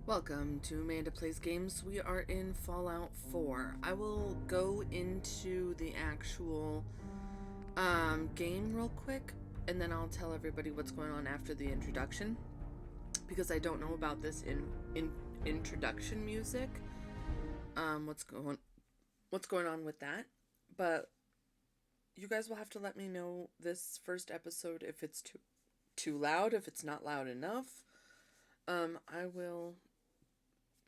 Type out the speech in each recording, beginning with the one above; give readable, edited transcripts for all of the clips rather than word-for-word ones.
Welcome to Manda Plays Games. We are in Fallout 4. I will go into the actual game real quick, and then I'll tell everybody what's going on after the introduction, because I don't know about this in introduction music. What's going on with that? But you guys will have to let me know this first episode if it's too loud, if it's not loud enough. I will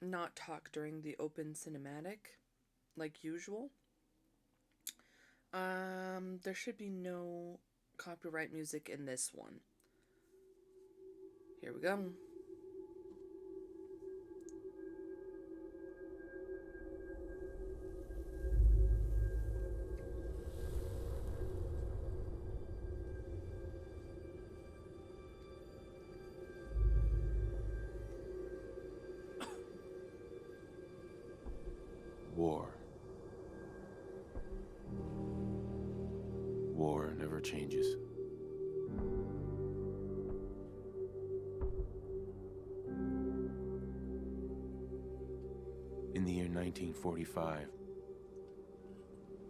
not talk during the open cinematic like usual. There should be no copyright music in this one. Here we go. War. War never changes. In the year 1945,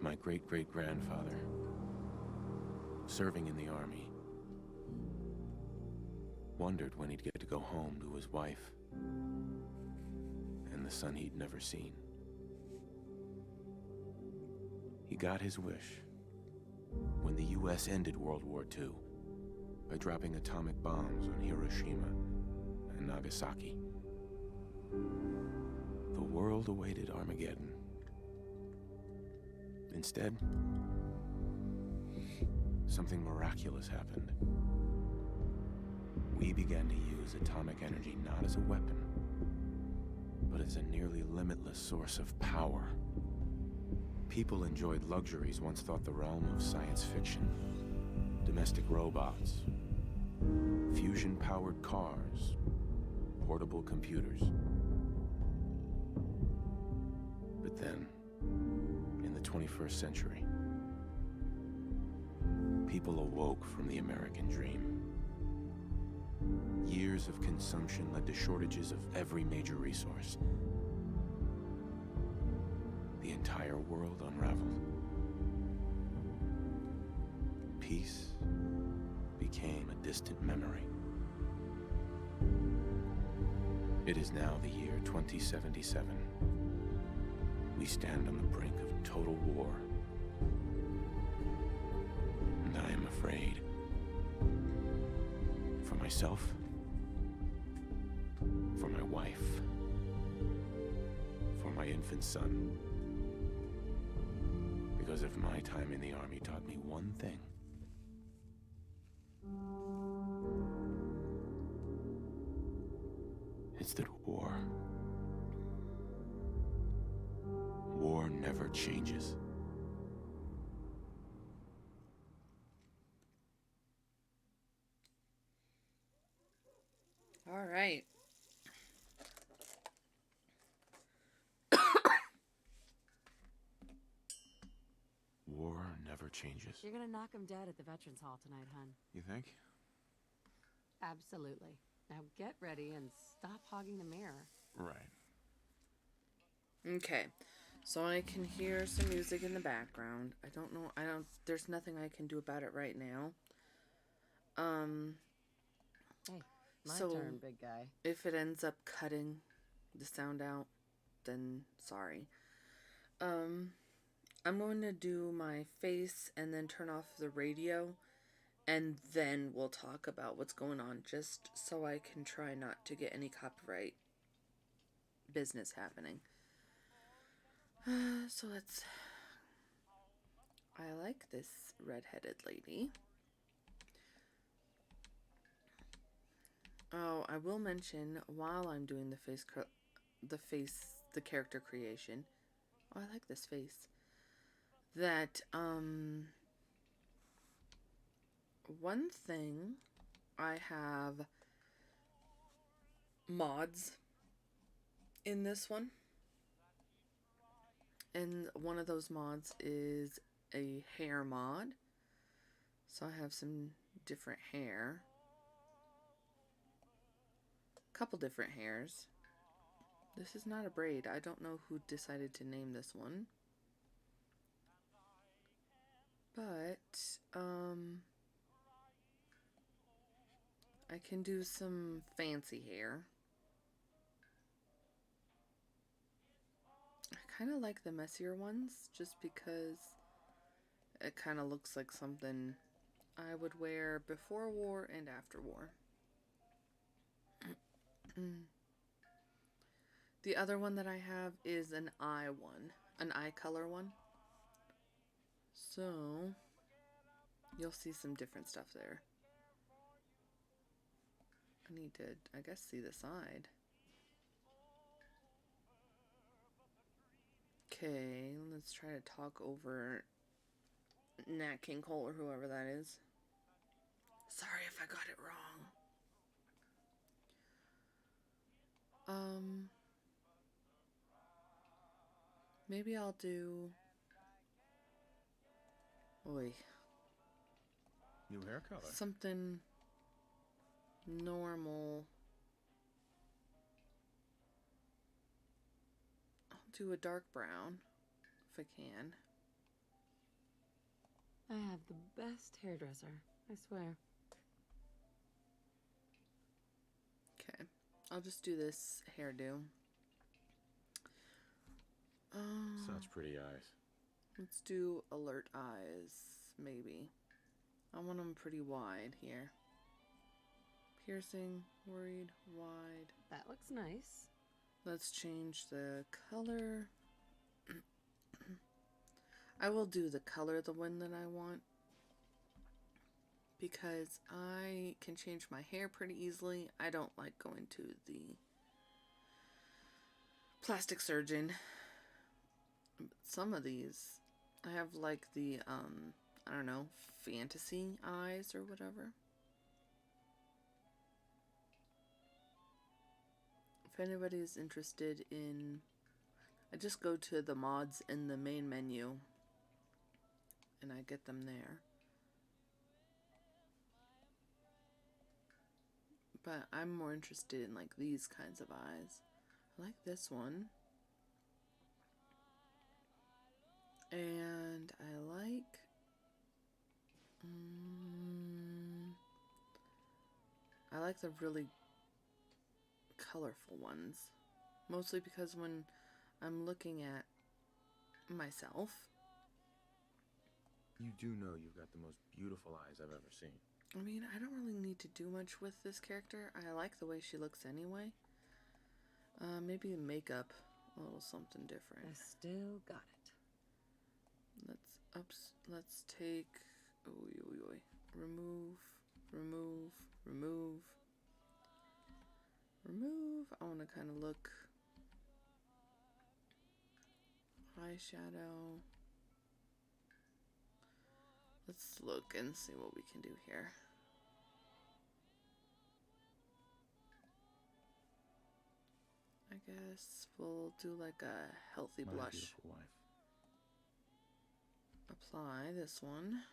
my great-great-grandfather, serving in the army, wondered when he'd get to go home to his wife and the son he'd never seen. He got his wish when the U.S. ended World War II by dropping atomic bombs on Hiroshima and Nagasaki. The world awaited Armageddon. Instead, something miraculous happened. We began to use atomic energy not as a weapon, but as a nearly limitless source of power. People enjoyed luxuries once thought the realm of science fiction. Domestic robots, fusion-powered cars, portable computers. But then, in the 21st century, people awoke from the American dream. Years of consumption led to shortages of every major resource. The entire world unraveled. Peace became a distant memory. It is now the year 2077. We stand on the brink of total war. And I am afraid. For myself, for my wife, for my infant son. Because if my time in the army taught me one thing, it's that war never changes. All right. War never changes. You're gonna knock him dead at the Veterans Hall tonight, hun. You think? Absolutely. Now get ready and stop hogging the mirror. Right. Okay. So I can hear some music in the background. There's nothing I can do about it right now. Hey, my So- turn, big guy. If it ends up cutting the sound out, then sorry. I'm going to do my face and then turn off the radio, and then we'll talk about what's going on, just so I can try not to get any copyright business happening. So let's... I like this redheaded lady. Oh, I will mention while I'm doing the character creation. Oh, I like this face. That one thing, I have mods in this one. And one of those mods is a hair mod. So I have some different hair. Couple different hairs. This is not a braid. I don't know who decided to name this one. But, I can do some fancy hair. I kind of like the messier ones just because it kind of looks like something I would wear before war and after war. The other one that I have is an eye one, an eye color one. So, you'll see some different stuff there. I need to, I guess, see the side. Okay, let's try to talk over Nat King Cole or whoever that is. Sorry if I got it wrong. Maybe I'll do... Oi. New hair color. Something normal. I'll do a dark brown, if I can. I have the best hairdresser, I swear. Okay, I'll just do this hairdo. Such pretty eyes. Let's do alert eyes, maybe. I want them pretty wide here. Piercing, worried, wide. That looks nice. Let's change the color. I will do the color the one that I want because I can change my hair pretty easily. I don't like going to the plastic surgeon. Some of these, I have like the, I don't know, fantasy eyes or whatever. If anybody's interested in, I just go to the mods in the main menu and I get them there. But I'm more interested in like these kinds of eyes. I like this one. And I like the really colorful ones. Mostly because when I'm looking at myself. You do know you've got the most beautiful eyes I've ever seen. I mean, I don't really need to do much with this character. I like the way she looks anyway. Maybe makeup, a little something different. I still got it. Let's take, remove. I want to kind of look eyeshadow. Let's look and see what we can do here. I guess we'll do like a healthy My blush. beautiful wife. Apply this one.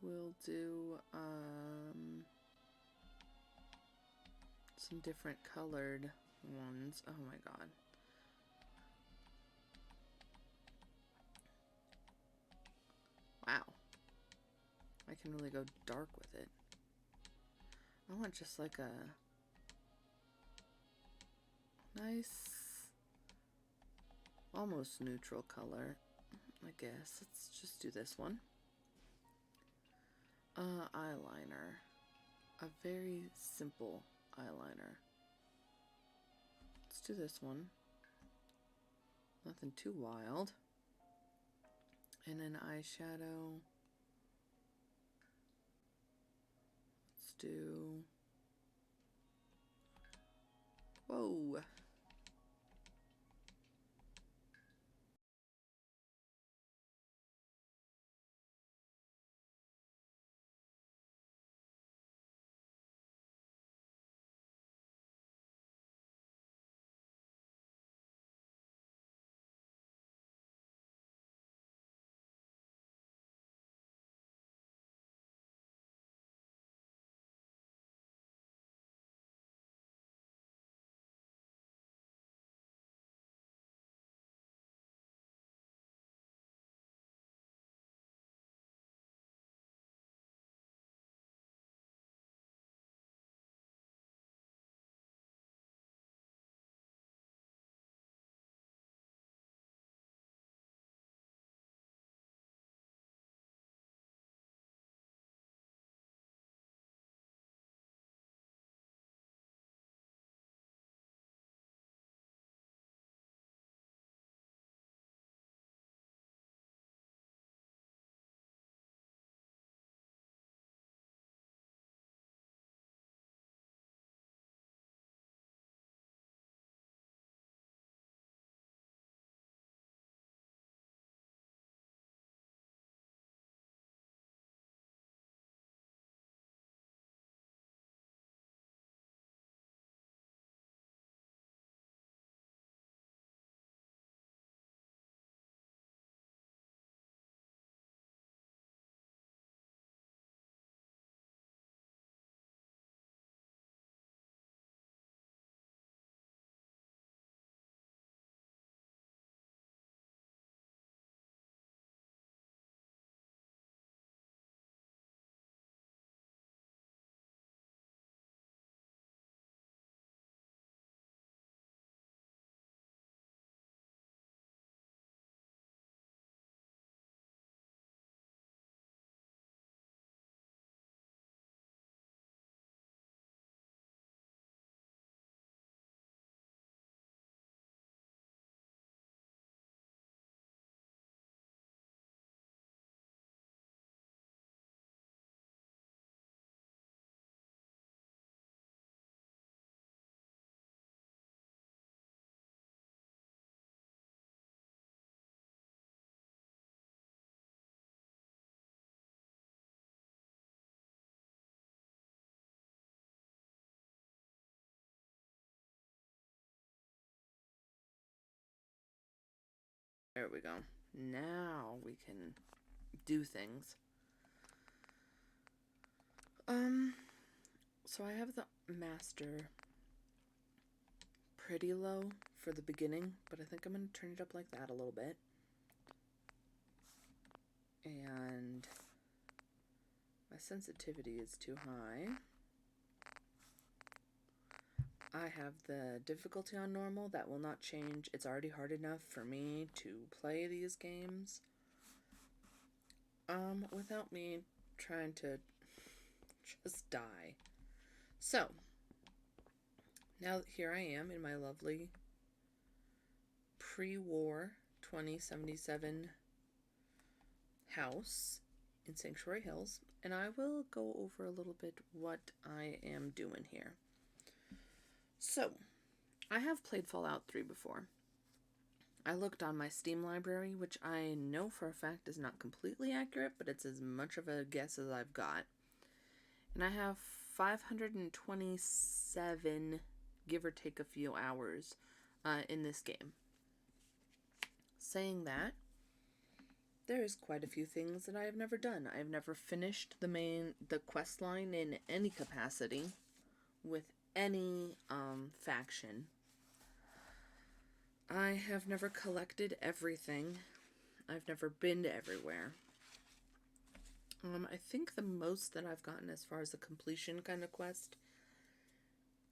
We'll do some different colored ones. Oh my god. Wow. I can really go dark with it. I want just like a nice, almost neutral color, I guess. Let's just do this one. Eyeliner. A very simple eyeliner. Let's do this one. Nothing too wild. And an eyeshadow. Let's do... Whoa! There we go. Now we can do things. So I have the master pretty low for the beginning, but I think I'm going to turn it up like that a little bit. And my sensitivity is too high. I have the difficulty on normal. That will not change. It's already hard enough for me to play these games without me trying to just die. So, now here I am in my lovely pre-war 2077 house in Sanctuary Hills, and I will go over a little bit what I am doing here. So, I have played Fallout 3 before. I looked on my Steam library, which I know for a fact is not completely accurate, but it's as much of a guess as I've got. And I have 527, give or take a few hours, in this game. Saying that, there is quite a few things that I have never done. I have never finished the quest line in any capacity with any faction. I have never collected everything. I've never been to everywhere. I think the most that I've gotten as far as a completion kind of quest,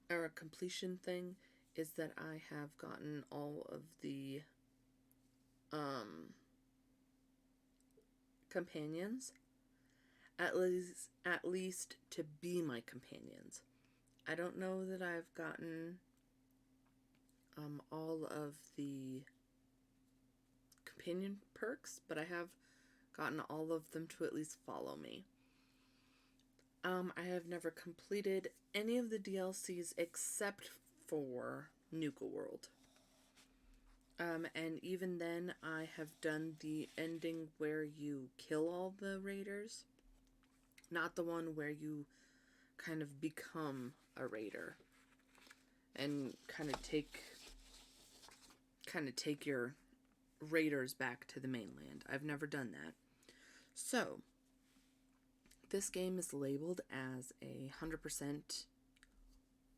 or a completion thing, is that I have gotten all of the companions, at least to be my companions. I don't know that I've gotten all of the companion perks, but I have gotten all of them to at least follow me. I have never completed any of the DLCs except for Nuka World. And even then, I have done the ending where you kill all the raiders. Not the one where you kind of become a raider and kind of take your raiders back to the mainland. I've never done that. So, this game is labeled as 100%,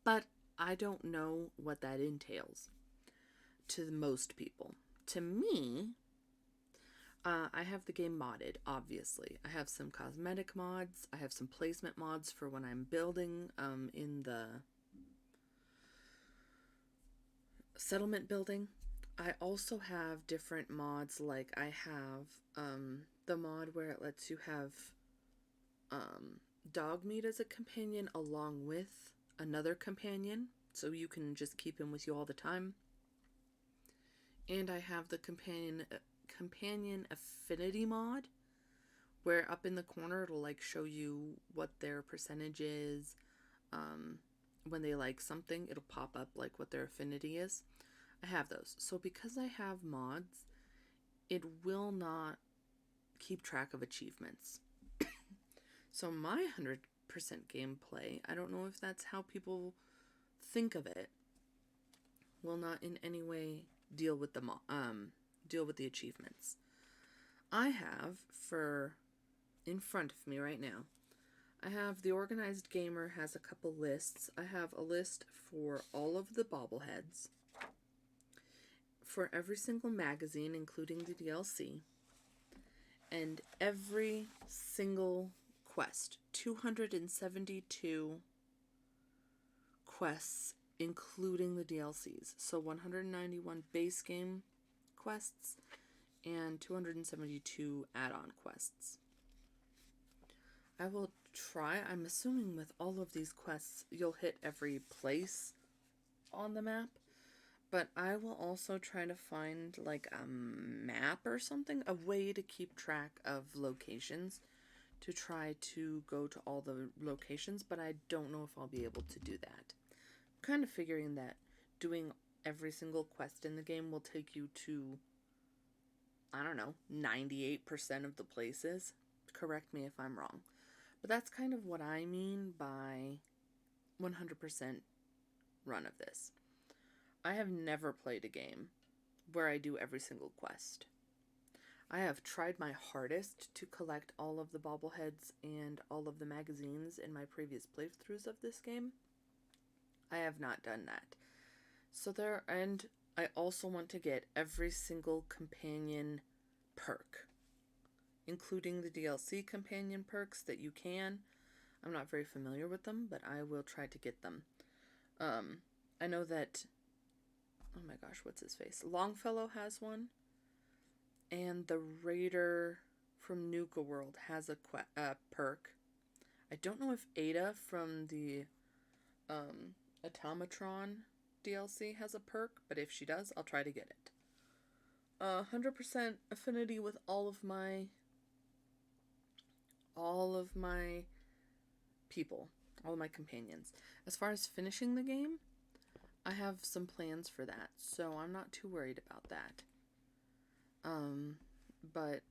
but I don't know what that entails to most people. To me, I have the game modded, obviously. I have some cosmetic mods. I have some placement mods for when I'm building in the settlement building. I also have different mods, like I have the mod where it lets you have dog meat as a companion along with another companion, so you can just keep him with you all the time. And I have the companion affinity mod, where up in the corner it'll like show you what their percentage is. When they like something, it'll pop up like what their affinity is. I have those. So because I have mods, it will not keep track of achievements. So my 100% gameplay, I don't know if that's how people think of it, will not in any way deal with the achievements. I have, in front of me right now, I have the Organized Gamer has a couple lists. I have a list for all of the bobbleheads, for every single magazine, including the DLC, and every single quest. 272 quests, including the DLCs. So 191 base game quests and 272 add-on quests. I will try. I'm assuming with all of these quests, you'll hit every place on the map. But I will also try to find like a map or something, a way to keep track of locations, to try to go to all the locations, but I don't know if I'll be able to do that. I'm kind of figuring that doing every single quest in the game will take you to, I don't know, 98% of the places. Correct me if I'm wrong. But that's kind of what I mean by 100% run of this. I have never played a game where I do every single quest. I have tried my hardest to collect all of the bobbleheads and all of the magazines in my previous playthroughs of this game. I have not done that. So there, and I also want to get every single companion perk, including the DLC companion perks that you can. I'm not very familiar with them, but I will try to get them. I know that, oh my gosh, what's his face? Longfellow has one, and the Raider from Nuka World has a perk. I don't know if Ada from the Automatron DLC has a perk, but if she does, I'll try to get it. 100% affinity with all of my people, all of my companions. As far as finishing the game, I have some plans for that, so I'm not too worried about that. But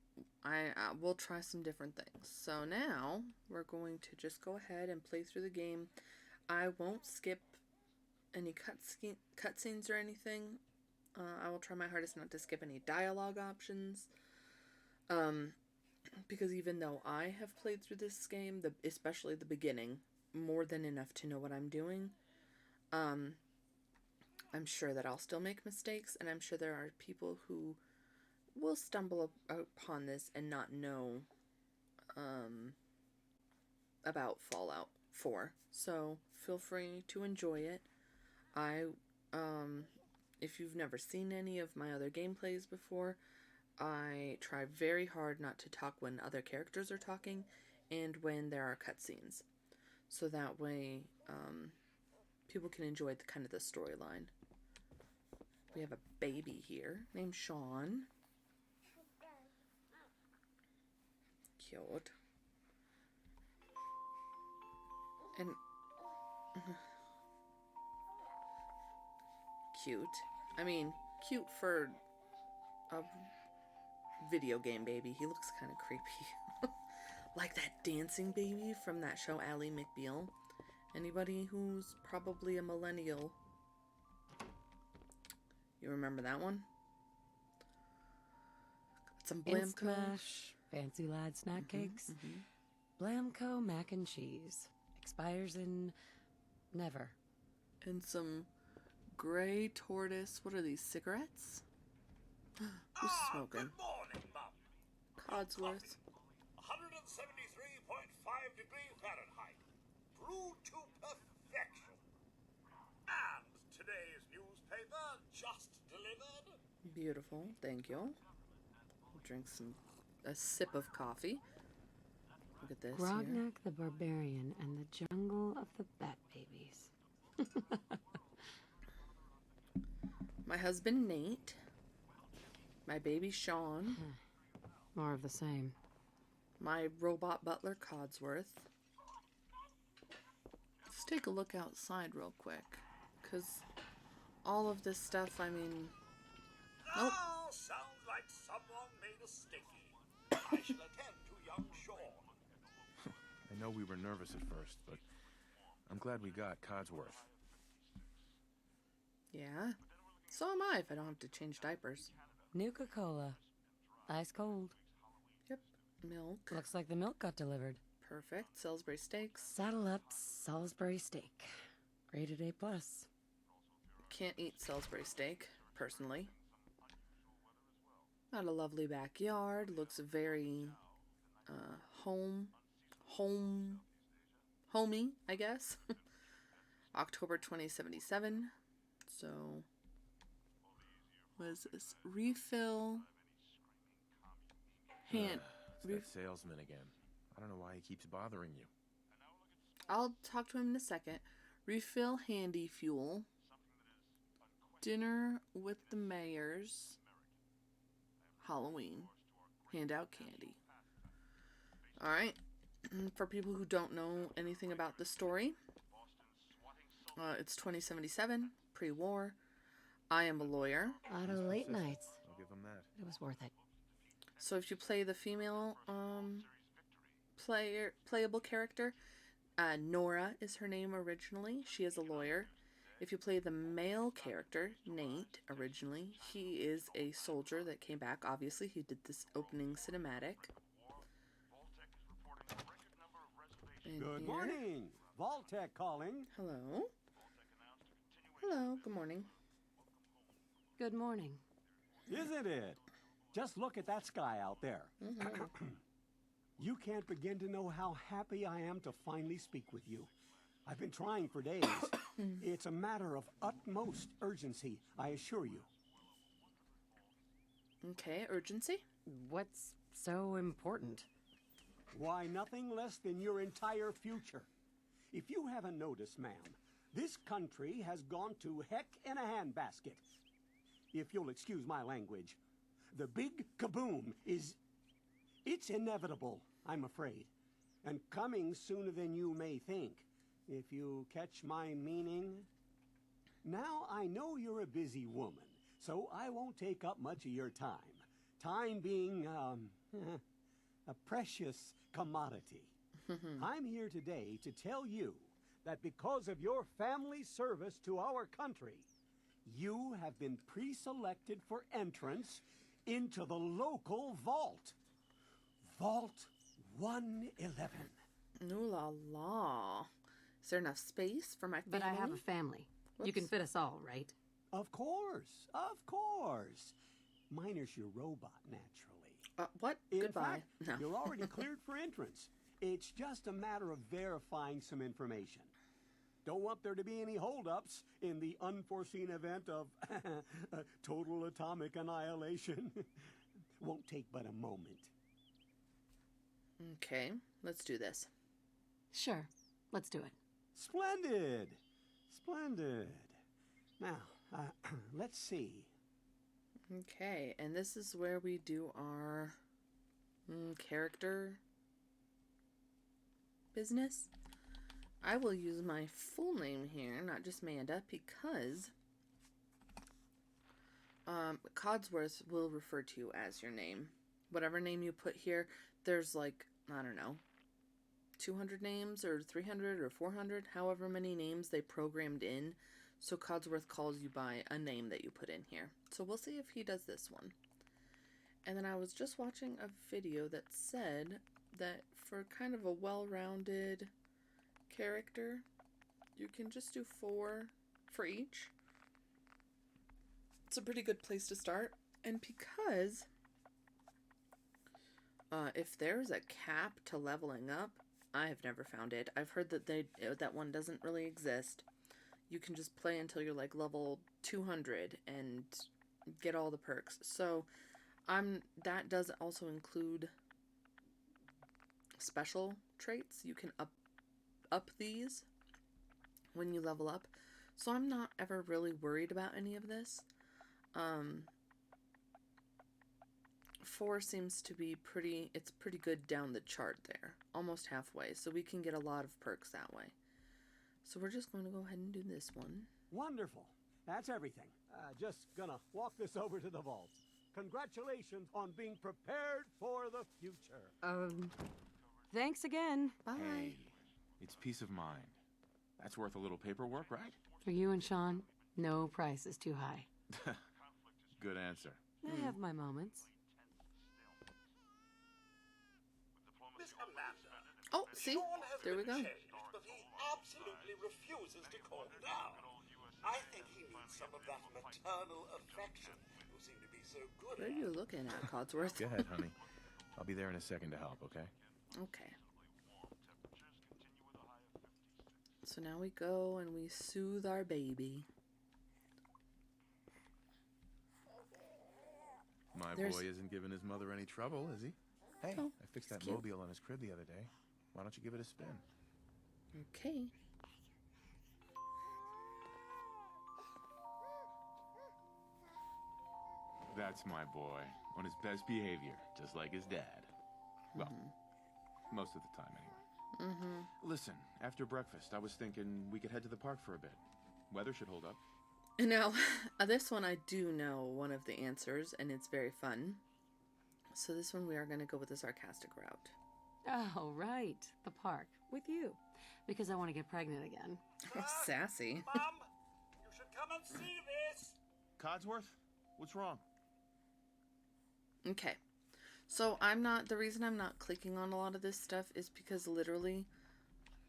I will try some different things. So now we're going to just go ahead and play through the game. I won't skip any cutscenes or anything. I will try my hardest not to skip any dialogue options. Because even though I have played through this game, especially the beginning, more than enough to know what I'm doing, I'm sure that I'll still make mistakes, and I'm sure there are people who will stumble upon this and not know about Fallout 4. So feel free to enjoy it. If you've never seen any of my other gameplays before, I try very hard not to talk when other characters are talking and when there are cutscenes. So that way, people can enjoy the storyline. We have a baby here named Sean. Cute. And cute. I mean, cute for a video game baby. He looks kind of creepy. Like that dancing baby from that show, Ally McBeal. Anybody who's probably a millennial, you remember that one? Got some Blamco. Smash, Fancy Lad snack cakes. Blamco mac and cheese. Expires in never. And some gray tortoise. What are these, cigarettes? Who's smoking? Good morning, Mum. Codsworth. 173.5 degrees Fahrenheit. Brewed to perfection. And today's newspaper just delivered. Beautiful, thank you. I'll drink a sip of coffee. Look at this Grognak here. the Barbarian and the Jungle of the Bat Babies. My husband Nate. My baby Sean. More of the same. My robot butler Codsworth. Let's take a look outside real quick, because all of this stuff, I mean... Oh, sounds like someone made a sticky. I shall attend to young Sean. I know we were nervous at first, but I'm glad we got Codsworth. Yeah, so am I if I don't have to change diapers. Nuka-Cola. Ice cold. Yep, milk. Looks like the milk got delivered. Perfect. Salisbury steaks. Saddle up Salisbury steak. Rated A+. Can't eat Salisbury steak, personally. Got a lovely backyard. Looks very homey, I guess. October 2077. So, what is this? Refill. It's that salesman again. I don't know why he keeps bothering you. I'll talk to him in a second. Refill handy fuel. Dinner with the mayors. Halloween. Hand out candy. Alright. For people who don't know anything about the story, it's 2077, pre-war. I am a lawyer. A lot of late nights. I'll give him that. It was worth it. So if you play the female playable character, Nora is her name originally. She is a lawyer. If you play the male character, Nate, originally, he is a soldier that came back. Obviously, he did this opening cinematic. And Good here. morning. Vault-Tec calling. Hello. Hello, good morning. Good morning. Isn't it? Just look at that sky out there. You can't begin to know how happy I am to finally speak with you. I've been trying for days. It's a matter of utmost urgency, I assure you. Okay, urgency. What's so important? Why, nothing less than your entire future. If you haven't noticed, ma'am, this country has gone to heck in a handbasket. If you'll excuse my language. The big kaboom is... It's inevitable, I'm afraid. And coming sooner than you may think. If you catch my meaning. Now, I know you're a busy woman, so I won't take up much of your time. Time being, a precious commodity. I'm here today to tell you that because of your family service to our country, you have been pre-selected for entrance into the local vault. Vault 111. Ooh la la. Is there enough space for my family? But I have a family. You can Whoops. fit us all, right? Of course, of course. Miner's your robot, naturally. What? In Goodbye. fact, No. you're already cleared for entrance. It's just a matter of verifying some information. Don't want there to be any holdups in the unforeseen event of total atomic annihilation. Won't take but a moment. Okay, let's do this. Sure. Let's do it. Splendid. Splendid. Now, let's see. Okay, and this is where we do our character business. I will use my full name here, not just Manda, because Codsworth will refer to you as your name. Whatever name you put here, there's like, I don't know, 200 names or 300 or 400, however many names they programmed in. So Codsworth calls you by a name that you put in here. So we'll see if he does this one. And then I was just watching a video that said that for kind of a well-rounded character, you can just do 4 for each. It's a pretty good place to start. And because if there's a cap to leveling up, I have never found it. I've heard that that one doesn't really exist. You can just play until you're like level 200 and get all the perks. So that does also include special traits. You can up these when you level up. So I'm not ever really worried about any of this. 4 seems to be pretty good down the chart there. Almost halfway. So we can get a lot of perks that way. So we're just going to go ahead and do this one. Wonderful. That's everything. Just gonna walk this over to the vault. Congratulations on being prepared for the future. Thanks again. Bye. Hey, it's peace of mind. That's worth a little paperwork, right? For you and Sean, no price is too high. Good answer. I have my moments. Miss Amanda. Oh, see? Sean has There we been go. changed, but he absolutely refuses to calm down. I think he needs some of that maternal affection. You seem to be so good What are at. you looking at, Codsworth? Go ahead, honey. I'll be there in a second to help, okay? Okay. So now we go and we soothe our baby. My There's- boy isn't giving his mother any trouble, is he? Hey, Oh, I fixed that cute. mobile on his crib the other day. Why don't you give it a spin? Okay. That's my boy, on his best behavior, just like his dad. Well, most of the time anyway. Listen, after breakfast, I was thinking we could head to the park for a bit. Weather should hold up. And now, this one I do know one of the answers, and it's very fun. So this one we are going to go with the sarcastic route. Oh, right. The park. With you. Because I want to get pregnant again. Sassy. Mom, can't see this? Codsworth? What's wrong? Okay. So the reason I'm not clicking on a lot of this stuff is because literally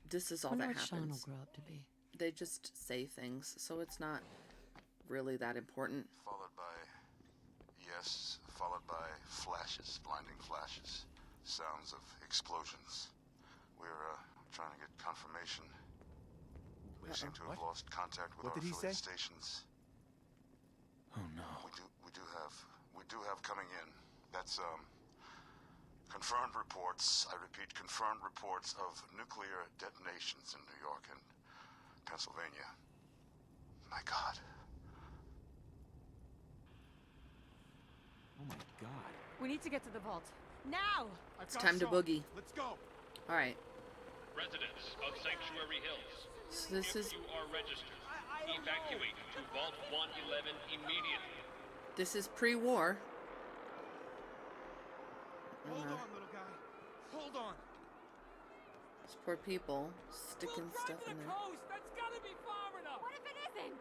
this is all Wonder that what Sean will happens. grow up to be. They just say things, so it's not really that important. Followed by flashes, blinding flashes, sounds of explosions. We're trying to get confirmation. We seem to have lost contact with What our did he say? affiliate stations. Oh no. We do have coming in. That's confirmed reports. I repeat, confirmed reports of nuclear detonations in New York and Pennsylvania. My God. Oh my God. We need to get to the vault. Now! It's time to boogie. Let's go. Alright. Residents of Sanctuary Hills, So this is you are registered. Evacuate to Vault 111 immediately. this is pre-war. Hold on, little guy. Hold on. These poor people sticking stuff in there. Coast. That's gotta be far enough! What if it isn't?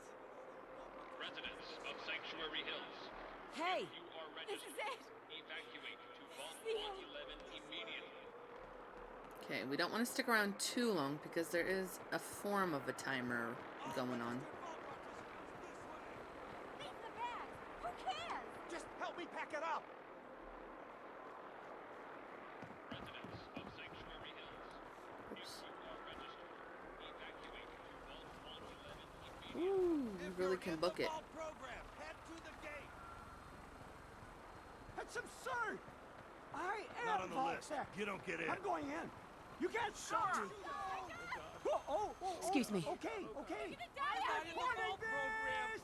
Residents of Sanctuary Hills, Hey! you are This registered. is it! Evacuate to Vault This is the 111 immediately. Okay, we don't want to stick around too long because there is a form of a timer going on. Leave the bag! Who cares? Just help me pack it up. Residents of Sanctuary Hills, Oops. you are registered. Evacuate to Vault 111 immediately. Ooh, you really can book it. Program, head to the gate. That's absurd. I am Not on the Vault list. Tech. You don't get in. I'm going in. You can't stop me. Oh, Excuse me. Okay. Die I'm reporting this.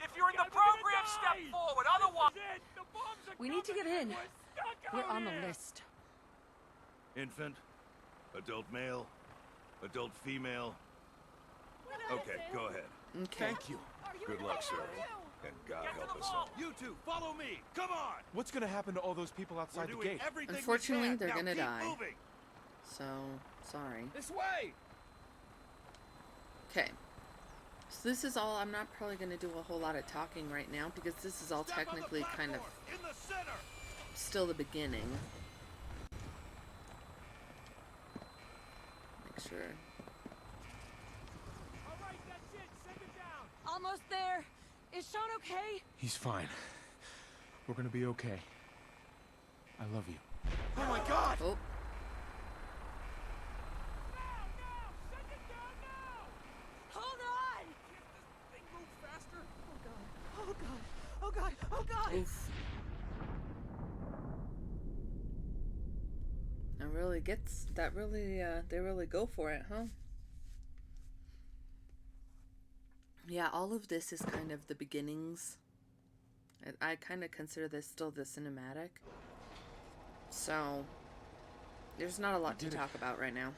If you're in the program, step forward. Otherwise, We need to get in. We're on the list. Infant, adult male, adult female. Okay, go ahead. Okay. Thank you. Good luck, sir. And God help us all. You two, follow me. Come on. What's gonna happen to all those people We're outside the doing gate? everything Unfortunately, we can. they're Now gonna keep die. moving. So, sorry. This way. Okay. So this is all, I'm not probably going to do a whole lot of talking right now because this is all Step on the technically kind of platform, in the center. still the beginning. Make sure. All right, that's it. Send it down. Almost there. Is Sean okay? He's fine. We're gonna be okay. I love you. Oh my God. Oh, Send it down now! Hold on! Can't this thing move faster? Oh God. Oh God. Oh God. oof. That really gets, that really, they really go for it, huh? Yeah, all of this is kind of the beginnings. I kind of consider this still the cinematic. So, there's not a lot to did it. talk about right now.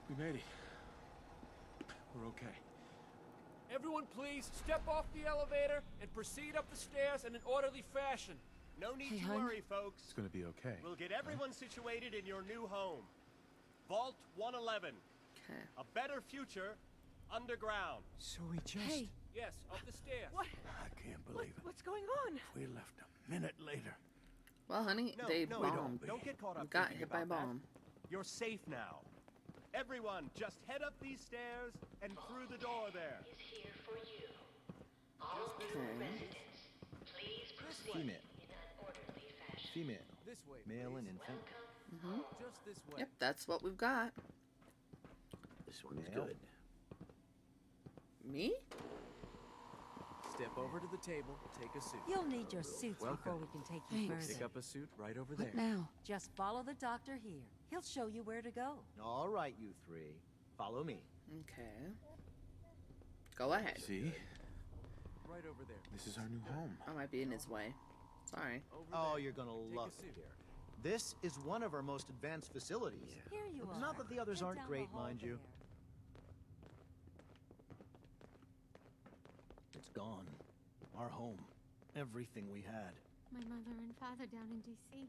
We made it. We're okay. Everyone please step off the elevator and proceed up the stairs in an orderly fashion. No need Hey, to hon. worry, folks. It's gonna be okay. We'll get everyone situated in your new home. Vault 111. Okay. A better future underground. So we just... Hey, Yes, up the stairs. What? I can't believe it. What's going on? We left a minute later. Well, honey, No, they no, bombed. Don't get caught up You got thinking hit by a about that. bomb. You're safe now. Everyone, just head up these stairs and through the door there. Is here for you. All Okay. residents, please proceed Female. in an orderly fashion. Female. This way. Male and please. infant. Just this way. Yep, that's what we've got. This one's Male. good. Me? Step over to the table, take a seat. You'll need your suits Welcome. before we can take you Thanks. Pick further. up a suit right over there. what now? Just follow the doctor here. He'll show you where to go. All right, you three. Follow me. Okay. Go ahead. See? Right over there. This is our new home. I might be in his way. Sorry. Over Oh, there. you're gonna Take love a it seat. here. This is one of our most advanced facilities. Here you are. Not that the others Head aren't down great, the hall mind you. there. It's gone. Our home. Everything we had. My mother and father down in D.C.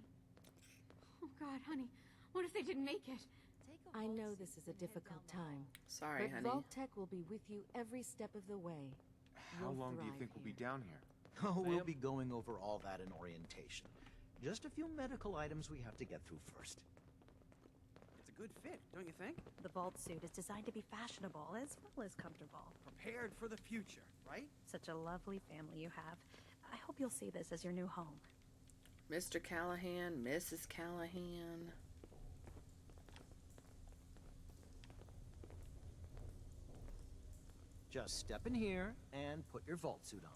Oh, God, honey. What if they didn't make it? Take a I whole know seat this is a and head difficult down the hall. time. Sorry, but honey. Vault Tech will be with you every step of the way. How long do you think we'll be down here? Oh, we'll be going over all that in orientation. Just a few medical items we have to get through first. It's a good fit, don't you think? The vault suit is designed to be fashionable as well as comfortable. Prepared for the future, right? Such a lovely family you have. I hope you'll see this as your new home. Mr. Callahan, Mrs. Callahan. Just step in here and put your vault suit on.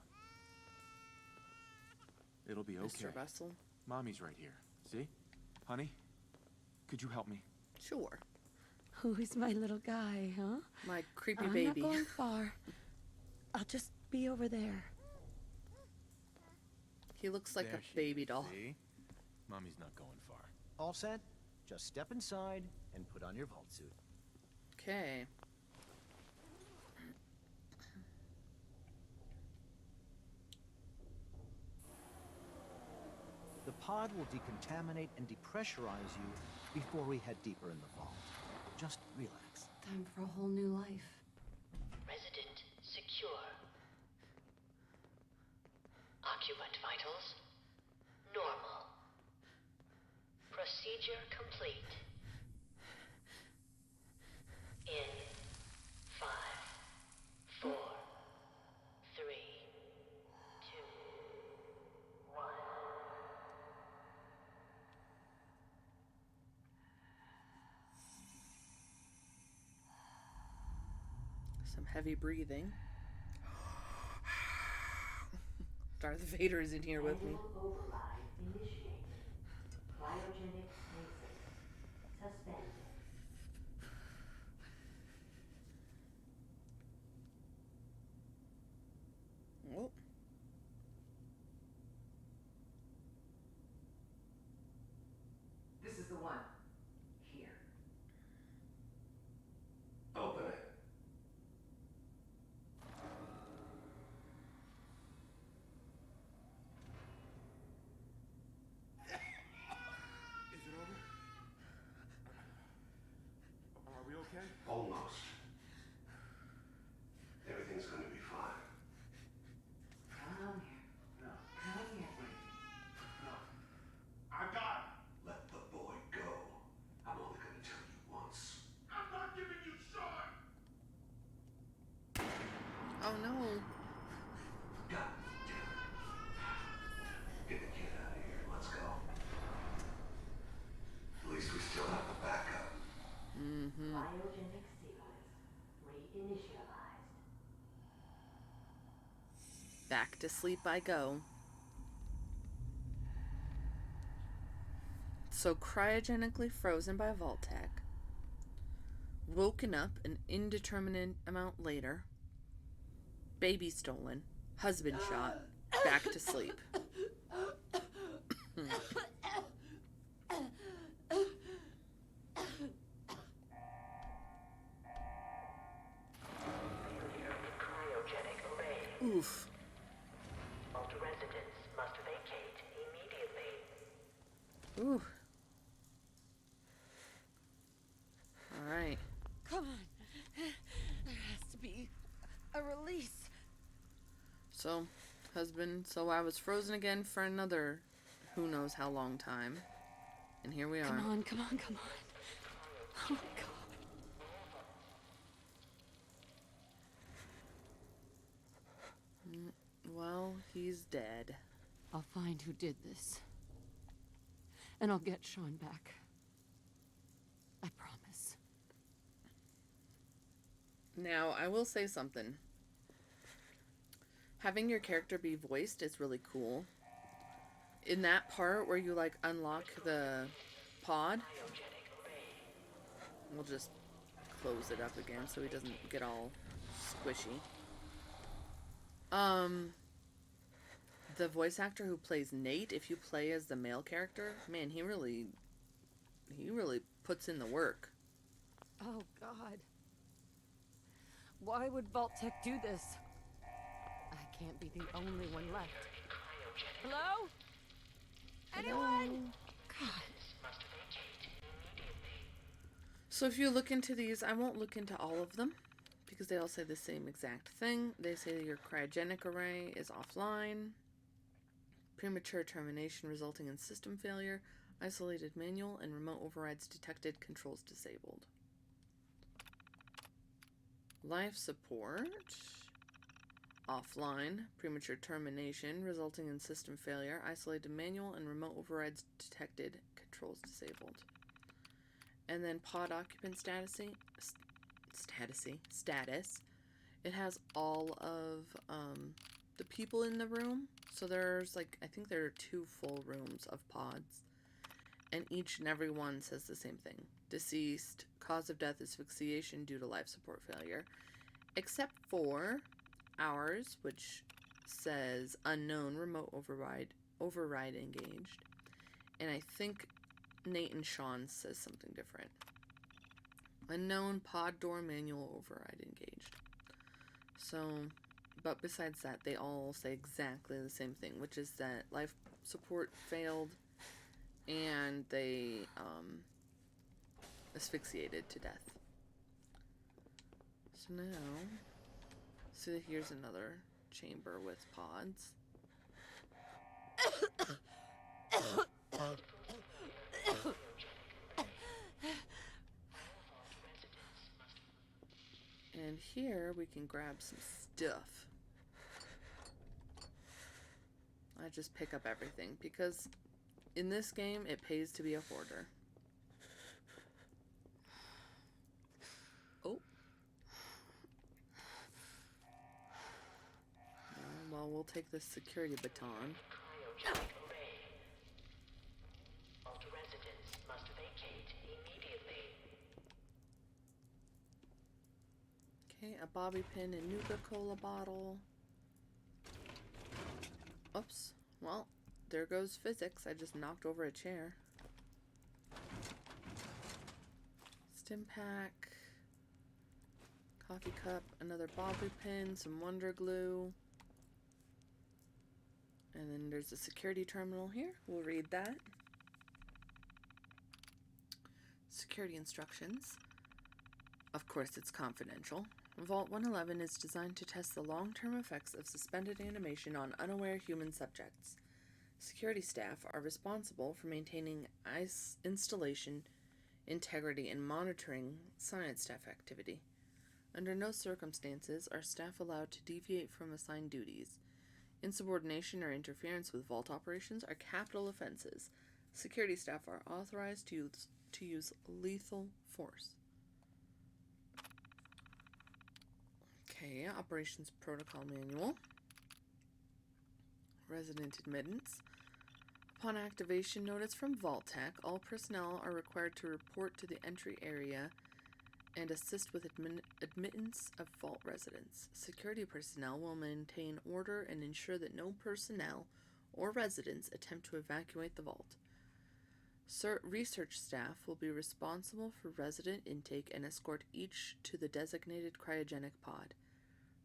It'll be okay. Mr. Russell? Mommy's right here. See? Honey, could you help me? Sure. Who's my little guy, huh? My creepy I'm baby. not going far. I'll just be over there. He looks like There a baby doll. See? Mommy's not going far. All set? Just step inside and put on your vault suit. Okay. The pod will decontaminate and depressurize you before we head deeper in the vault. Just relax. Time for a whole new life. Resident secure. Occupant vitals normal. Procedure complete. In 5, 4, 3, 2, 1. Some heavy breathing. Darth Vader is in here with me. Override initiated. Cryogenic stasis suspended. Oh. This is the one. Here. Open it. Is it over? Are we okay? Almost. Everything's going to be fine. Come here. No. Come here. No. I got it. Let the boy go. I'm only going to tell you once. I'm not giving you short. Oh no. God damn it. Get the kid out of here. Let's go. At least we still have the backup. Mm-hmm. Cryogenic sequence reinitialized. Back to sleep I go. So cryogenically frozen by Vault-Tec. Woken up an indeterminate amount later. Baby stolen. Husband shot. Back to sleep. Cryogenic array. Oof. Vault residents must vacate immediately. Ooh. All right. Come on. There has to be a release. So, husband, so I was frozen again for another who knows how long time. And here we are. Come on, come on, come on. Oh, God. Well, he's dead. I'll find who did this. And I'll get Sean back. I promise. Now, I will say something. Having your character be voiced is really cool. In that part where you, like, unlock the pod, we'll just close it up again so he doesn't get all squishy. The voice actor who plays Nate, if you play as the male character, man, he really puts in the work. Oh, God. Why would Vault-Tec do this? I can't be the only one left. Hello? Anyone? God. So if you look into these, I won't look into all of them because they all say the same exact thing. They say your cryogenic array is offline. Premature termination resulting in system failure. Isolated manual and remote overrides detected. Controls disabled. Life support. Offline. Premature termination resulting in system failure. Isolated manual and remote overrides detected. Controls disabled. And then pod occupant status. It has all of the people in the room. So there's like, I think there are 2 full rooms of pods. And each and every one says the same thing. Deceased. Cause of death asphyxiation due to life support failure. Except for ours, which says unknown remote override engaged. And I think Nate and Sean says something different. Unknown pod door manual override engaged. So, but besides that, they all say exactly the same thing, which is that life support failed and they asphyxiated to death. So now, so here's another chamber with pods. And here we can grab some stuff. I just pick up everything because in this game it pays to be a hoarder. Oh. Well, we'll take this security baton. Residents must vacate immediately. Okay, a bobby pin and Nuka-Cola bottle. Oops. Well, there goes physics. I just knocked over a chair. Stim pack. Coffee cup. Another bobby pin. Some Wonder Glue. And then there's a security terminal here. We'll read that. Security instructions. Of course, it's confidential. Vault 111 is designed to test the long-term effects of suspended animation on unaware human subjects. Security staff are responsible for maintaining installation integrity and monitoring science staff activity. Under no circumstances are staff allowed to deviate from assigned duties. Insubordination or interference with vault operations are capital offenses. Security staff are authorized to use lethal force. Okay, Operations Protocol Manual. Resident admittance. Upon activation notice from Vault-Tec, all personnel are required to report to the entry area and assist with admittance of Vault residents. Security personnel will maintain order and ensure that no personnel or residents attempt to evacuate the Vault. Research staff will be responsible for resident intake and escort each to the designated cryogenic pod.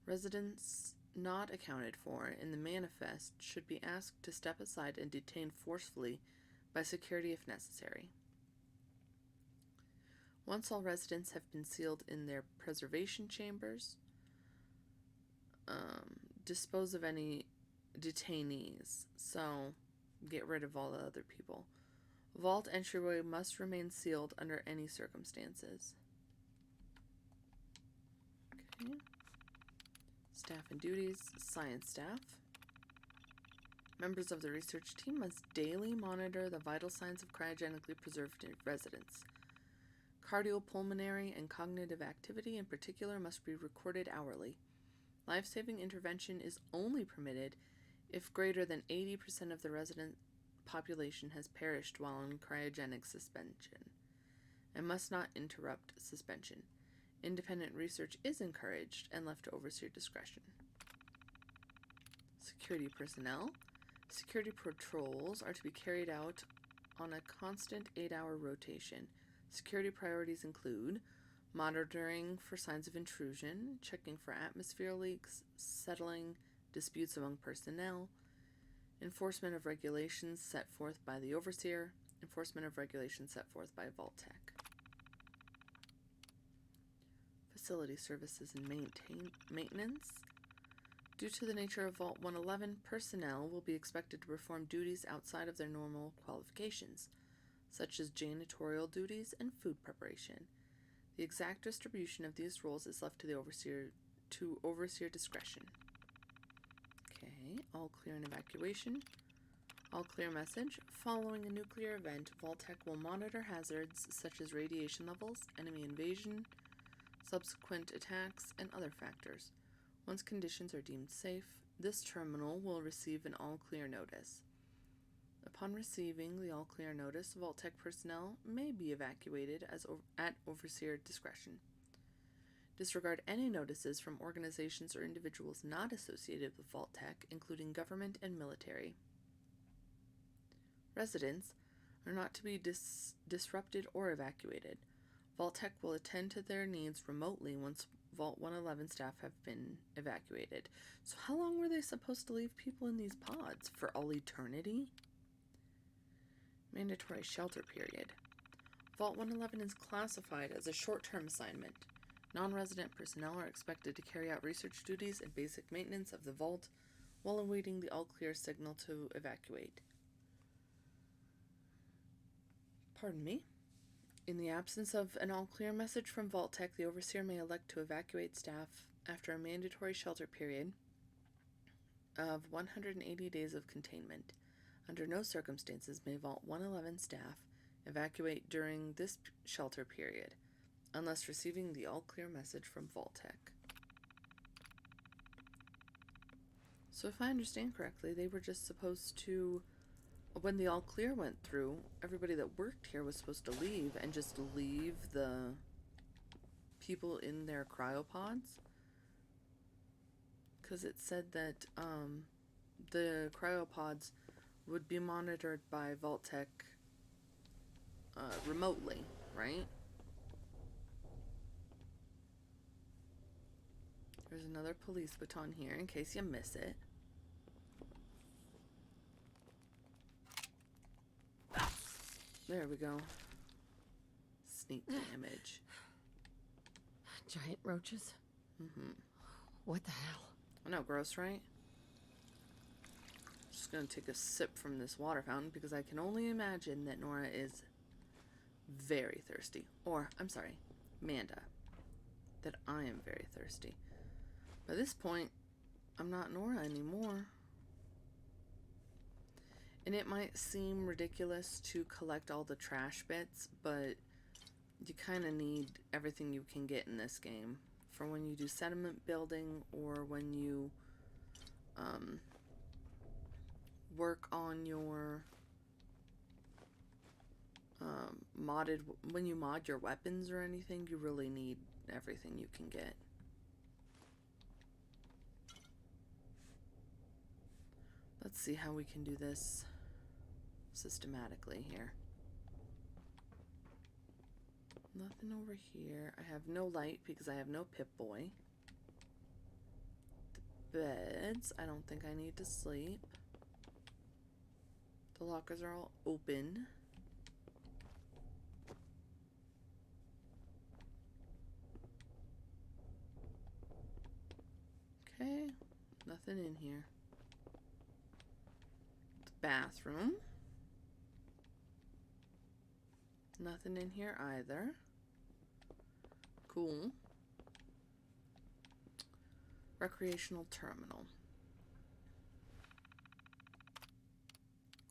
Residents not accounted for in the manifest should be asked to step aside and detained forcefully by security if necessary. Once all residents have been sealed in their preservation chambers, dispose of any detainees, so get rid of all the other people. Vault entryway must remain sealed under any circumstances. Okay. Staff and duties. Science staff. Members of the research team must daily monitor the vital signs of cryogenically preserved residents. Cardiopulmonary and cognitive activity in particular must be recorded hourly. Life-saving intervention is only permitted if greater than 80% of the resident population has perished while in cryogenic suspension and must not interrupt suspension. Independent research is encouraged and left to overseer discretion. Security personnel. Security patrols are to be carried out on a constant 8-hour rotation. Security priorities include monitoring for signs of intrusion, checking for atmosphere leaks, settling disputes among personnel, enforcement of regulations set forth by the overseer, enforcement of regulations set forth by Vault-Tec. facility services and maintenance. Due to the nature of Vault 111, personnel will be expected to perform duties outside of their normal qualifications, such as janitorial duties and food preparation. The exact distribution of these roles is left to the overseer discretion. Okay, all clear in evacuation. All clear message. Following a nuclear event, Vault-Tec will monitor hazards such as radiation levels, enemy invasion, subsequent attacks, and other factors. Once conditions are deemed safe, this terminal will receive an all-clear notice. Upon receiving the all-clear notice, Vault-Tec personnel may be evacuated at overseer discretion. Disregard any notices from organizations or individuals not associated with Vault-Tec, including government and military. Residents are not to be disrupted or evacuated. Vault-Tec will attend to their needs remotely once Vault 111 staff have been evacuated. So how long were they supposed to leave people in these pods? For all eternity? Mandatory shelter period. Vault 111 is classified as a short-term assignment. Non-resident personnel are expected to carry out research duties and basic maintenance of the vault while awaiting the all-clear signal to evacuate. Pardon me. In the absence of an all-clear message from Vault-Tec, the overseer may elect to evacuate staff after a mandatory shelter period of 180 days of containment. Under no circumstances may Vault 111 staff evacuate during this shelter period, unless receiving the all-clear message from Vault-Tec. So if I understand correctly, they were just supposed to, when the all-clear went through, everybody that worked here was supposed to leave and just leave the people in their cryopods. Because it said that the cryopods would be monitored by Vault-Tec remotely, right? There's another police baton here in case you miss it. There we go. Sneak damage. Giant roaches? Mm-hmm. What the hell? I know, gross, right? Just gonna take a sip from this water fountain because I can only imagine that Nora is very thirsty. Or, I'm sorry, Manda. That I am very thirsty. By this point, I'm not Nora anymore. And it might seem ridiculous to collect all the trash bits, but you kind of need everything you can get in this game. For when you do sediment building or when you work on your when you mod your weapons or anything, you really need everything you can get. Let's see how we can do this systematically here. Nothing over here. I have no light because I have no Pip-Boy. The beds, I don't think I need to sleep. The lockers are all open. Okay, nothing in here. The bathroom. Nothing in here either. Cool. Recreational terminal.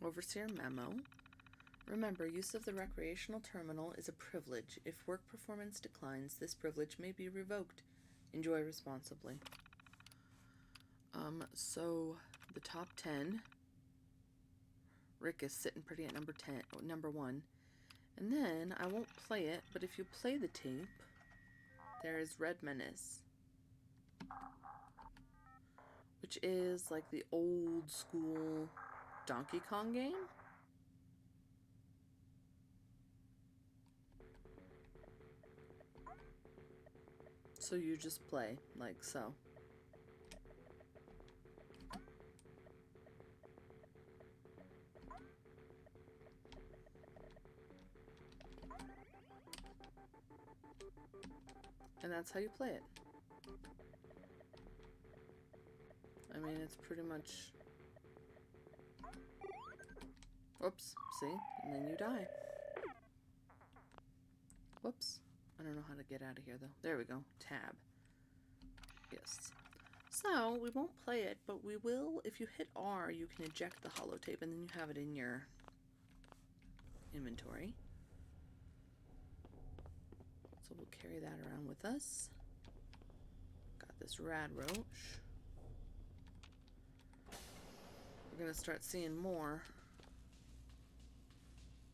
Overseer memo. Remember, use of the recreational terminal is a privilege. If work performance declines, this privilege may be revoked. Enjoy responsibly. So the top 10. Rick is sitting pretty at number 1. And then, I won't play it, but if you play the tape, there is Red Menace. Which is like the old school Donkey Kong game. So you just play, like so. And that's how you play it. I mean, it's pretty much... Whoops, see? And then you die. Whoops. I don't know how to get out of here, though. There we go. Tab. Yes. So, we won't play it, but we will, if you hit R, you can eject the holotape, and then you have it in your inventory. So we'll carry that around with us. Got this rad roach. We're gonna start seeing more.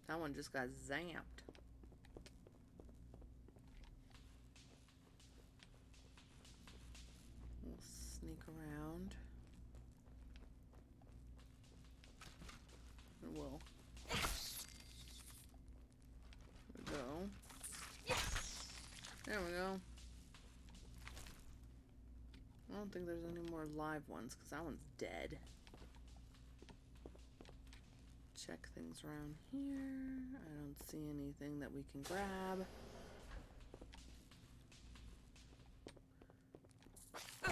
That one just got zapped. We'll sneak around. And we'll... There we go. There we go. I don't think there's any more live ones because that one's dead. Check things around here. I don't see anything that we can grab. I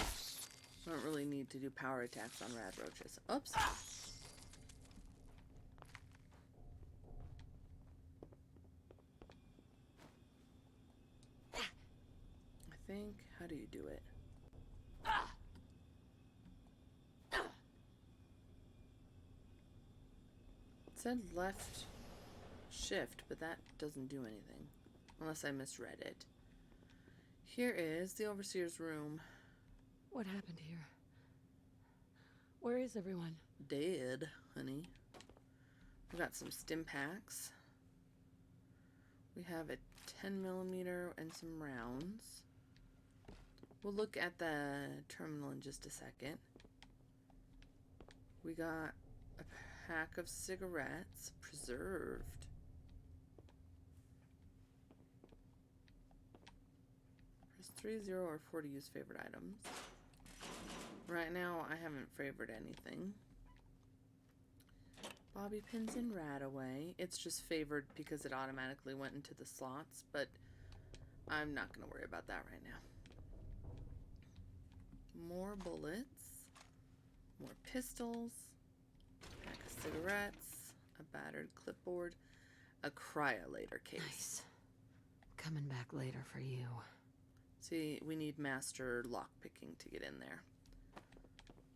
don't really need to do power attacks on rad roaches. Oops. I think, how do you do it? It said left shift, but that doesn't do anything. Unless I misread it. Here is the Overseer's room. What happened here? Where is everyone? Dead, honey. We got some stim packs. We have a 10mm and some rounds. We'll look at the terminal in just a second. We got a pack of cigarettes, preserved. Press 3, 0, or 4 to use favorite items. Right now, I haven't favored anything. Bobby pins and Radaway. It's just favored because it automatically went into the slots, but I'm not going to worry about that right now. More bullets. More pistols. Pack of cigarettes. A battered clipboard. A cryolator case. Nice. Coming back later for you. See, we need master lockpicking to get in there.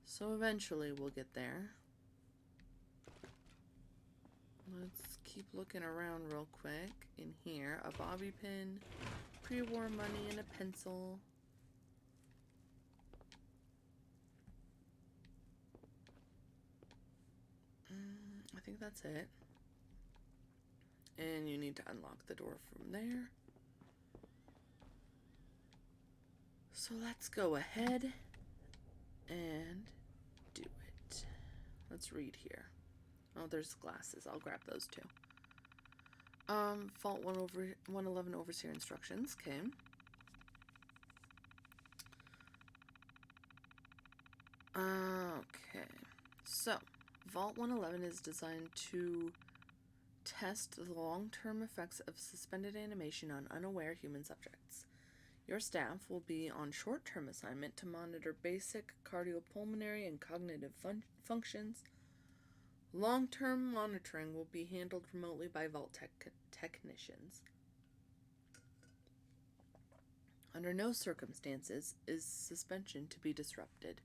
So eventually we'll get there. Let's keep looking around real quick. In here, a bobby pin, pre-war money, and a pencil. I think that's it. And you need to unlock the door from there. So let's go ahead and do it. Let's read here. Oh, there's glasses. I'll grab those too. Fault 111 Overseer instructions. Okay. Okay. So, Vault 111 is designed to test the long-term effects of suspended animation on unaware human subjects. Your staff will be on short-term assignment to monitor basic cardiopulmonary and cognitive functions. Long-term monitoring will be handled remotely by Vault technicians. Under no circumstances is suspension to be disrupted.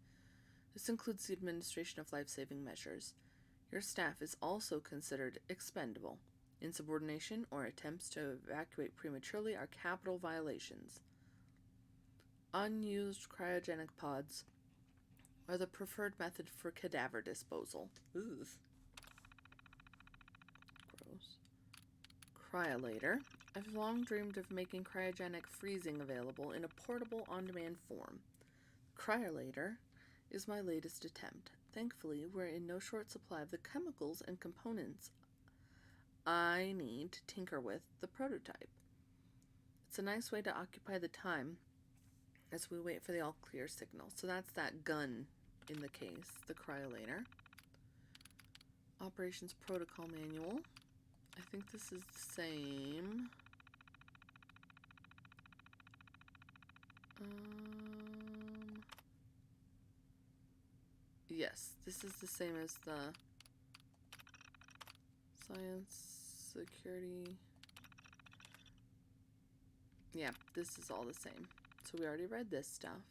This includes the administration of life-saving measures. Your staff is also considered expendable. Insubordination or attempts to evacuate prematurely are capital violations. Unused cryogenic pods are the preferred method for cadaver disposal. Ugh. Gross. Cryolator. I've long dreamed of making cryogenic freezing available in a portable on-demand form. Cryolator is my latest attempt. Thankfully, we're in no short supply of the chemicals and components I need to tinker with the prototype. It's a nice way to occupy the time as we wait for the all-clear signal. So that's that gun in the case, the cryolator. Operations Protocol Manual. I think this is the same. Yes, this is the same as the science, security. Yeah, this is all the same. So we already read this stuff.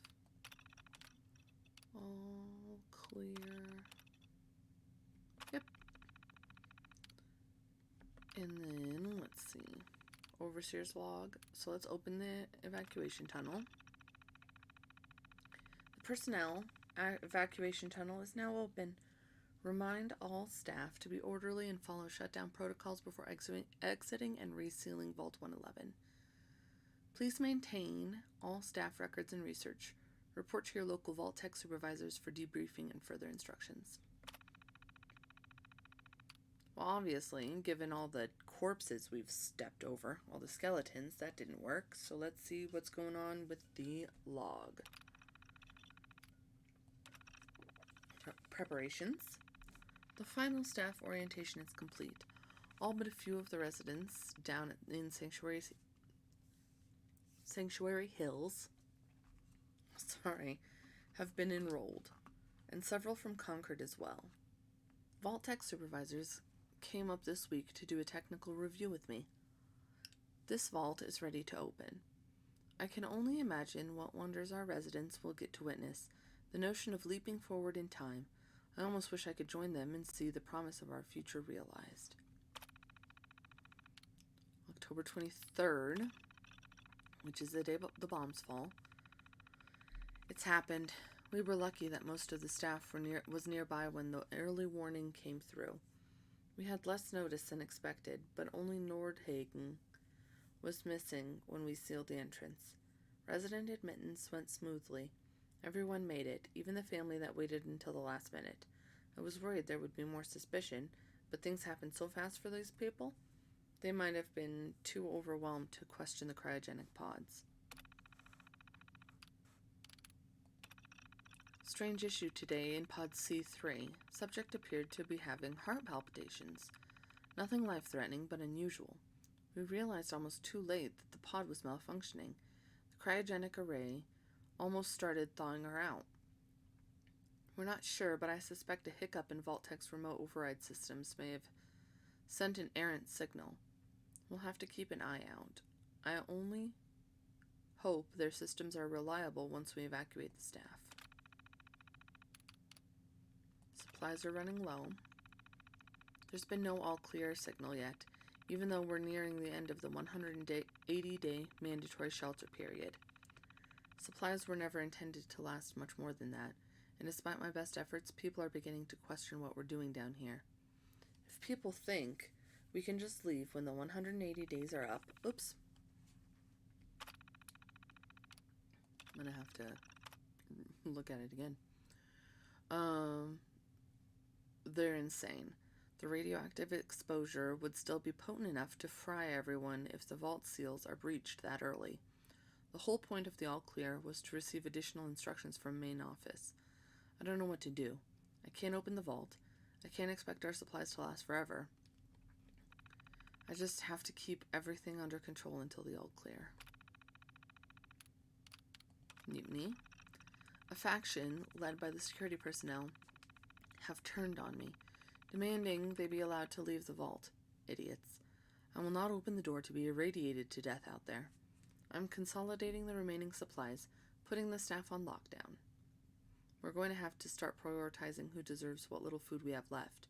All clear. Yep. And then, let's see. Overseer's log. So let's open the evacuation tunnel. The personnel evacuation tunnel is now open. Remind all staff to be orderly and follow shutdown protocols before exiting and resealing Vault 111. Please maintain all staff records and research. Report to your local Vault Tech supervisors for debriefing and further instructions. Well, obviously, given all the corpses we've stepped over, all the skeletons, that didn't work. So let's see what's going on with the log. Preparations. The final staff orientation is complete. All but a few of the residents down in Sanctuary Hills, have been enrolled, and several from Concord as well. Vault Tech supervisors came up this week to do a technical review with me. This vault is ready to open. I can only imagine what wonders our residents will get to witness. The notion of leaping forward in time. I almost wish I could join them and see the promise of our future realized. October 23rd, which is the day the bombs fall. It's happened. We were lucky that most of the staff was nearby when the early warning came through. We had less notice than expected, but only Nordhagen was missing when we sealed the entrance. Resident admittance went smoothly. Everyone made it, even the family that waited until the last minute. I was worried there would be more suspicion, but things happened so fast for these people, they might have been too overwhelmed to question the cryogenic pods. Strange issue today in pod C3. Subject appeared to be having heart palpitations. Nothing life-threatening, but unusual. We realized almost too late that the pod was malfunctioning. The cryogenic array almost started thawing her out. We're not sure, but I suspect a hiccup in Vault-Tech's remote override systems may have sent an errant signal. We'll have to keep an eye out. I only hope their systems are reliable once we evacuate the staff. Supplies are running low. There's been no all-clear signal yet, even though we're nearing the end of the 180-day mandatory shelter period. Supplies were never intended to last much more than that, and despite my best efforts, people are beginning to question what we're doing down here. If people think we can just leave when the 180 days are up, oops. I'm gonna have to look at it again. They're insane. The radioactive exposure would still be potent enough to fry everyone if the vault seals are breached that early. The whole point of the all-clear was to receive additional instructions from main office. I don't know what to do. I can't open the vault. I can't expect our supplies to last forever. I just have to keep everything under control until the all-clear. Mutiny. A faction, led by the security personnel, have turned on me, demanding they be allowed to leave the vault. Idiots. I will not open the door to be irradiated to death out there. I'm consolidating the remaining supplies, putting the staff on lockdown. We're going to have to start prioritizing who deserves what little food we have left.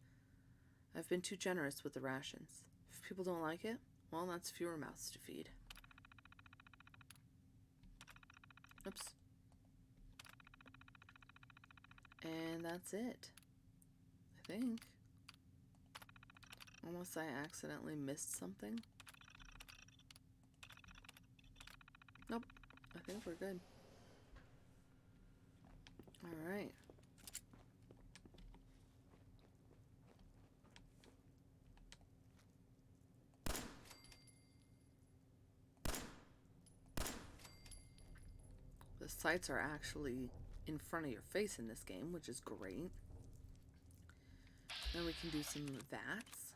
I've been too generous with the rations. If people don't like it, well, that's fewer mouths to feed. Oops. And that's it. I think. Unless I accidentally missed something. Nope. I think we're good. Alright. The sights are actually in front of your face in this game, which is great. Then we can do some VATs.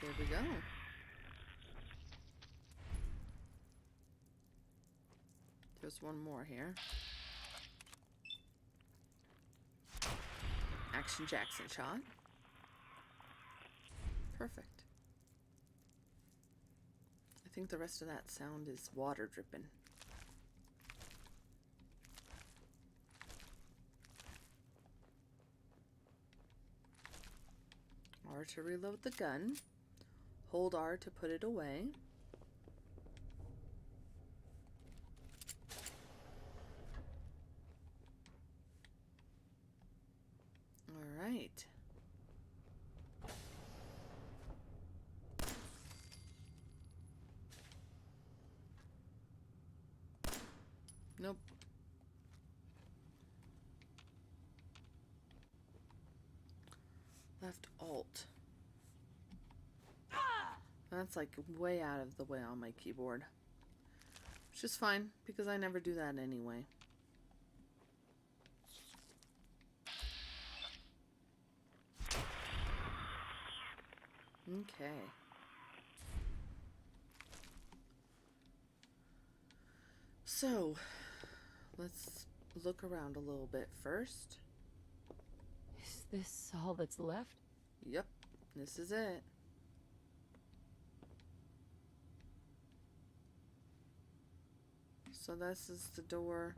There we go. There's one more here. Action Jackson shot. Perfect. I think the rest of that sound is water dripping. R to reload the gun. Hold R to put it away. All right. Nope. Left Alt. That's like way out of the way on my keyboard. Which is fine, because I never do that anyway. Okay. So, let's look around a little bit first. Is this all that's left? Yep, this is it. So this is the door.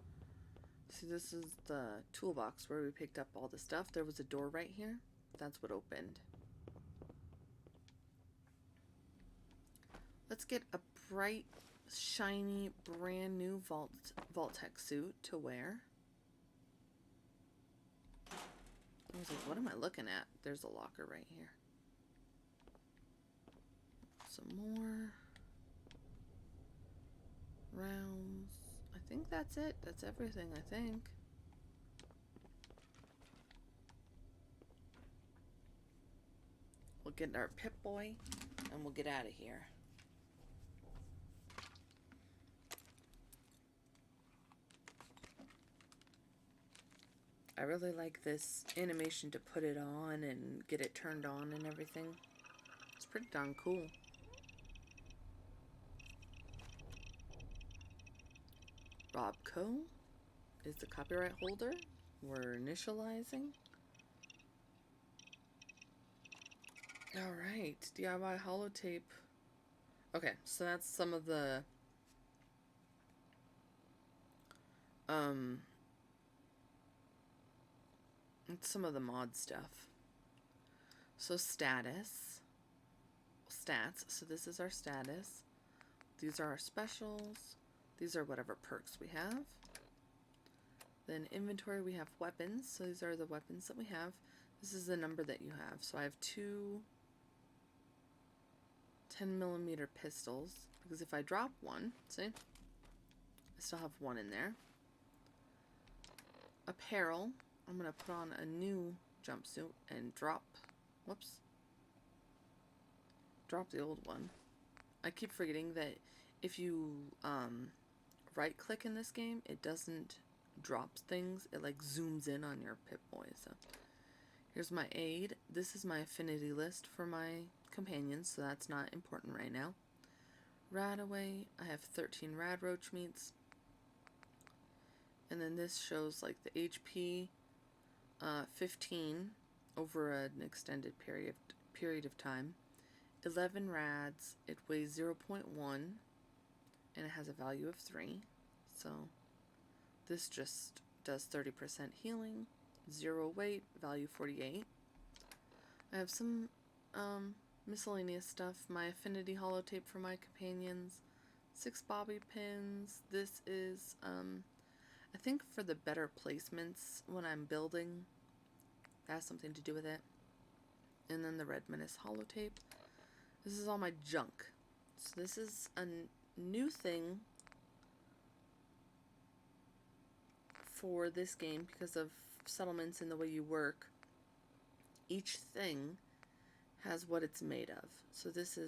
See, this is the toolbox where we picked up all the stuff. There was a door right here. That's what opened. Let's get a bright, shiny, brand new Vault-Tec suit to wear. I was like, what am I looking at? There's a locker right here. Some more rounds. I think that's it. That's everything, I think. We'll get our Pip-Boy and we'll get out of here. I really like this animation to put it on and get it turned on and everything. It's pretty darn cool. Robco is the copyright holder. We're initializing. Alright, DIY holotape. Okay, so that's some of the mod stuff. So stats. So this is our status. These are our specials. These are whatever perks we have. Then inventory, we have weapons. So these are the weapons that we have. This is the number that you have. So I have two 10mm pistols. Because if I drop one, see? I still have one in there. Apparel. I'm going to put on a new jumpsuit and drop the old one. I keep forgetting that if you right click in this game, it doesn't drop things. It like zooms in on your Pip-Boy. So here's my aid. This is my affinity list for my companions, so that's not important right now. Radaway, I have 13 rad roach meats. And then this shows like the HP 15 over an extended period of time. 11 rads, it weighs 0.1 and it has a value of 3. So this just does 30% healing, 0 weight, value 48. I have some miscellaneous stuff. My affinity holotape for my companions, 6 bobby pins. This is I think for the better placements when I'm building. That has something to do with it. And then the Red Menace holotape. This is all my junk. So this is a new thing for this game because of settlements and the way you work. Each thing has what it's made of. So this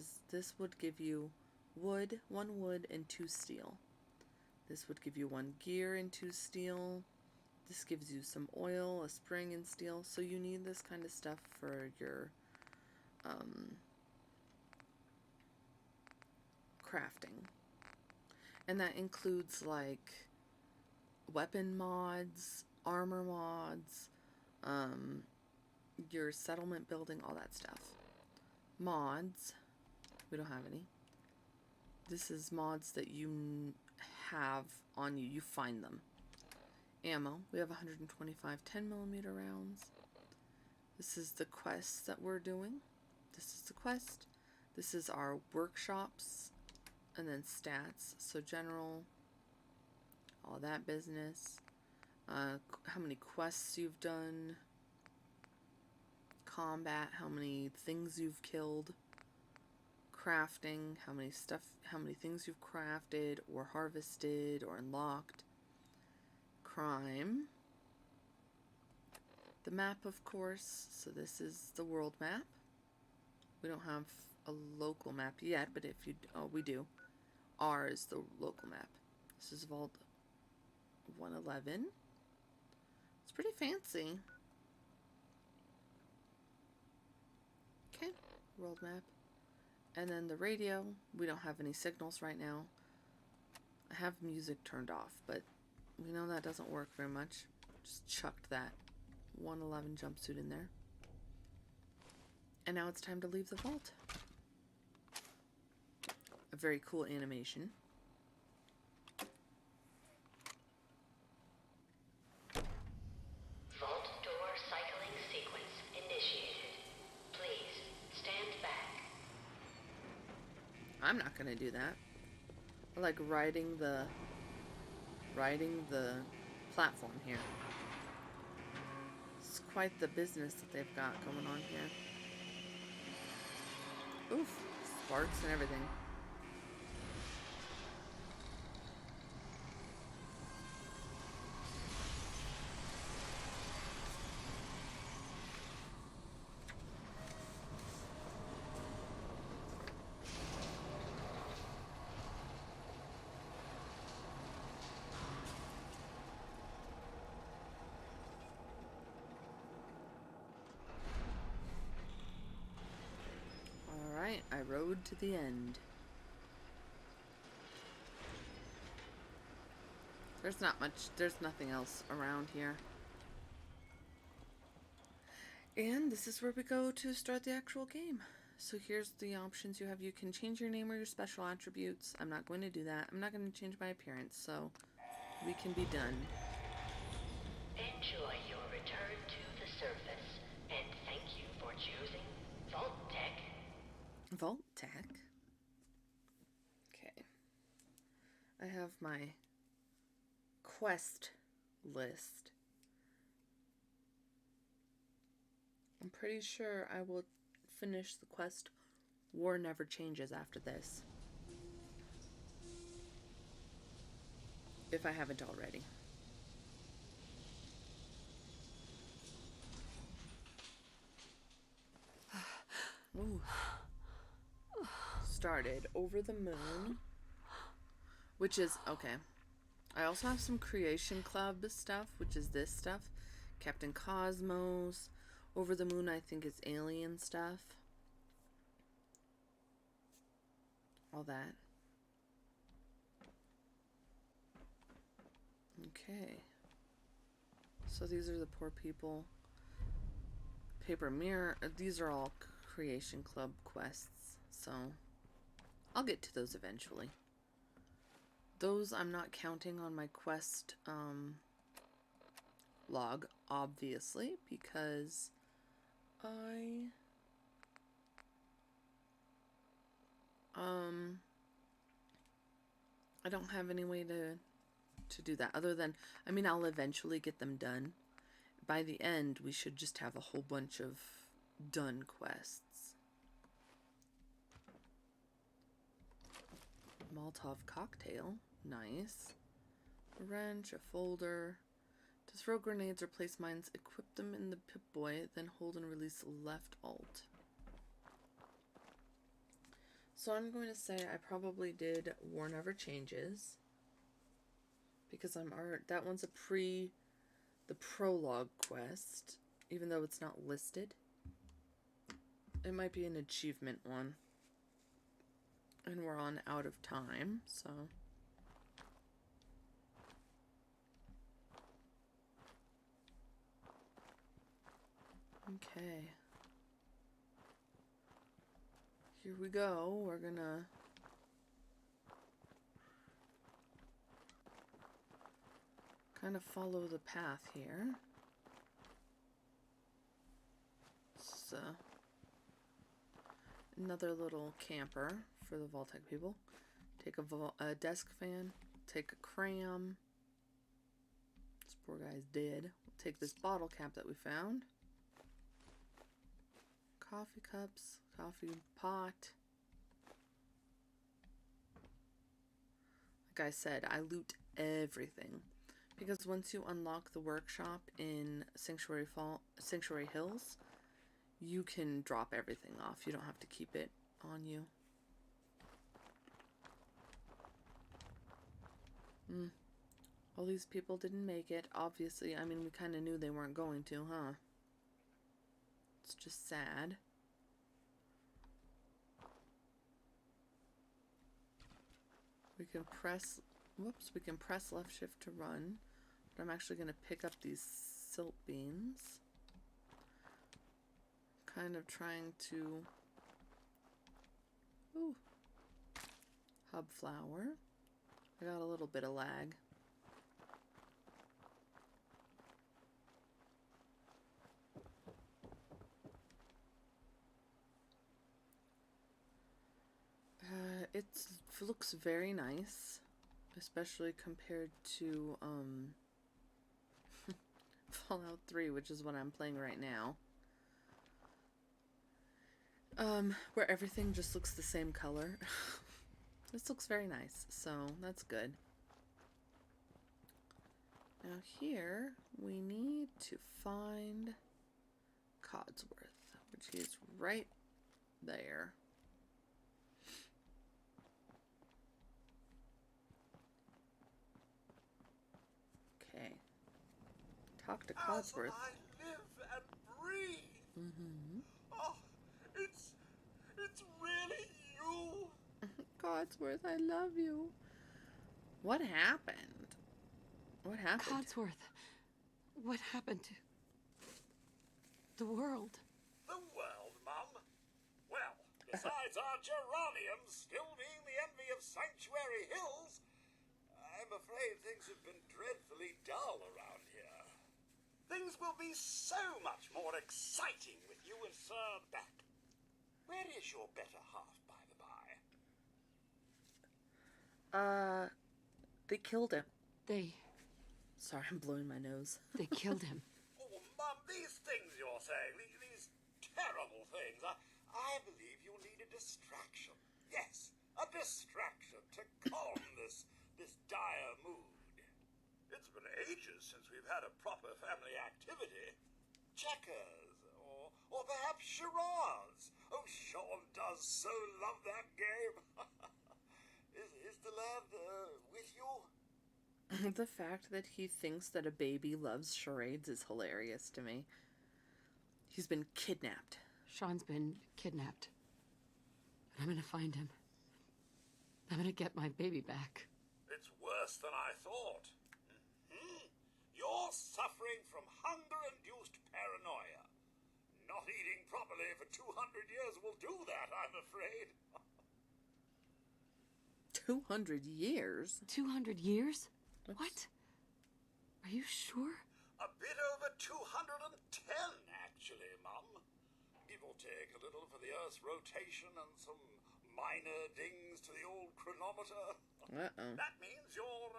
would give you wood, 1 wood, and 2 steel. This would give you 1 gear and 2 steel. This gives you some oil, a spring, and steel. So you need this kind of stuff for your crafting. And that includes like weapon mods, armor mods, your settlement building, all that stuff. Mods, we don't have any. This is mods that you have on you. You find them. Ammo, we have 125 10mm rounds. This is the quest that we're doing. This is the quest. This is our workshops, and then stats. So general, all that business. How many quests you've done. Combat, how many things you've killed. Crafting, how many things you've crafted or harvested or unlocked. Crime. The map, of course. So this is the world map. We don't have a local map yet, but if you, we do. R is the local map. This is Vault 111. It's pretty fancy. Okay, world map. And then the radio, we don't have any signals right now. I have music turned off, but we know that doesn't work very much. Just chucked that 111 jumpsuit in there. And now it's time to leave the vault. A very cool animation. Vault door cycling sequence initiated. Please stand back. I'm not gonna do that. I like riding the platform here. It's quite the business that they've got going on here. Oof, sparks and everything. Alright, I rode to the end. There's nothing else around here. And this is where we go to start the actual game. So here's the options you have. You can change your name or your special attributes. I'm not going to do that. I'm not going to change my appearance, so we can be done. Enjoy your return to the surface, and thank you for choosing Vault Tech. Vault Tech? Okay. I have my quest list. I'm pretty sure I will finish the quest War Never Changes after this. If I haven't already. Ooh. Started Over the Moon. Which is, okay. I also have some Creation Club stuff, which is this stuff. Captain Cosmos. Over the Moon, I think, is alien stuff. All that. Okay. So these are the poor people. Paper Mirror. These are all Creation Club quests. So I'll get to those eventually. Those I'm not counting on my quest log, obviously, because I don't have any way to do that other than, I mean, I'll eventually get them done. By the end, we should just have a whole bunch of done quests. Molotov cocktail, nice. A wrench, a folder. To throw grenades or place mines, equip them in the Pip-Boy, then hold and release left alt. So I'm going to say I probably did War Never Changes. Because that one's the prologue quest, even though it's not listed. It might be an achievement one. And we're on out of time, so... Okay. Here we go. We're gonna... kind of follow the path here. It's another little camper for the Vault-Tec people. Take a desk fan, take a cram. This poor guy's dead. We'll take this bottle cap that we found. Coffee cups, coffee pot. Like I said, I loot everything. Because once you unlock the workshop in Sanctuary Hills, you can drop everything off. You don't have to keep it on you. All these people didn't make it. Obviously, I mean, we kind of knew they weren't going to, huh? It's just sad. We can press... Whoops, we can press left shift to run. But I'm actually going to pick up these silt beans. Kind of trying to... Ooh. Hub flower. I got a little bit of lag. It looks very nice. Especially compared to Fallout 3, which is what I'm playing right now. Where everything just looks the same color. This looks very nice, so that's good. Now here, we need to find Codsworth, which is right there. Okay. Talk to Codsworth. As I live and breathe. Mm-hmm. Oh, it's really you. Codsworth, I love you. What happened? What happened? Codsworth, what happened to the world? The world, Mum? Well, besides our geraniums still being the envy of Sanctuary Hills, I'm afraid things have been dreadfully dull around here. Things will be so much more exciting with you and Sir back. Where is your better half, by the by? They killed him. They... Sorry, I'm blowing my nose. They killed him. Oh, Mum, these things you're saying, these terrible things, I believe you'll need a distraction. Yes, a distraction to calm this dire mood. It's been ages since we've had a proper family activity. Checkers, or perhaps charades. Oh, Sean does so love that game. Is the lad with you? The fact that he thinks that a baby loves charades is hilarious to me. He's been kidnapped. Sean's been kidnapped. I'm gonna find him. I'm gonna get my baby back. It's worse than I thought. You're suffering from hunger-induced paranoia. Not eating properly for 200 years will do that, I'm afraid. 200 years? 200 years? What? Are you sure? A bit over 210, actually, Mum. Give or take a little for the Earth's rotation and some minor dings to the old chronometer. Uh-oh. That means you're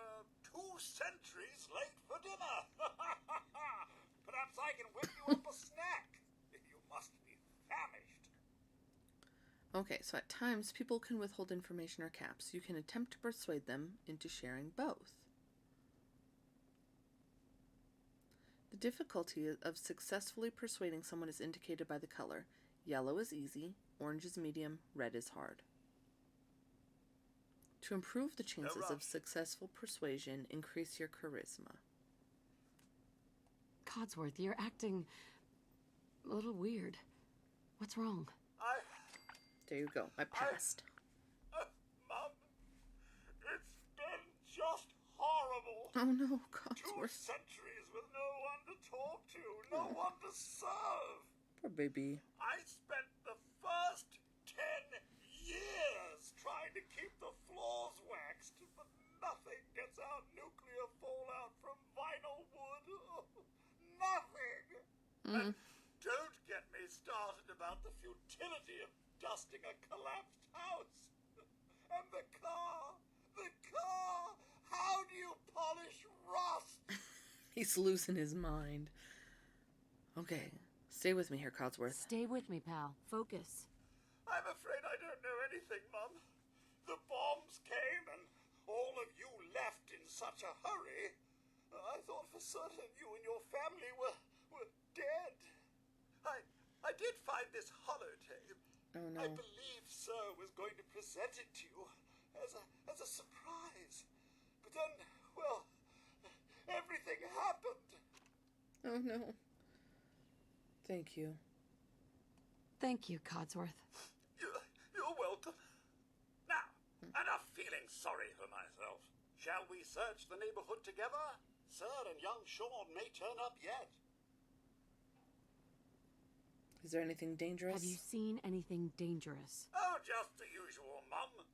2 centuries late for dinner. Perhaps I can whip you up a snack. You must be famished. Okay, so at times people can withhold information or caps. You can attempt to persuade them into sharing both. The difficulty of successfully persuading someone is indicated by the color. Yellow is easy, orange is medium, red is hard. To improve the chances of successful persuasion, increase your charisma. Codsworth, you're acting a little weird. What's wrong? There you go. I passed. Oh no, 2 Codsworth. centuries with no one to talk to, no one to serve. Poor baby. I spent the first 10 years trying to keep the floors waxed, but nothing gets out nuclear fallout from vinyl wood. Nothing. And don't get me started about the futility of dusting a collapsed house. And the car. How do you polish rust? He's losing his mind. Okay, stay with me here, Codsworth. Stay with me, pal. Focus. I'm afraid I don't know anything, Mum. The bombs came and all of you left in such a hurry. I thought for certain you and your family were dead. I did find this holotape. Oh no. I believe Sir was going to present it to you as a surprise. But then, well, everything happened. Oh no. Thank you. Thank you, Codsworth. You're welcome. Now, enough feeling sorry for myself. Shall we search the neighborhood together? Sir and young Sean may turn up yet. Is there anything dangerous? Have you seen anything dangerous? Oh, just the usual, Mum.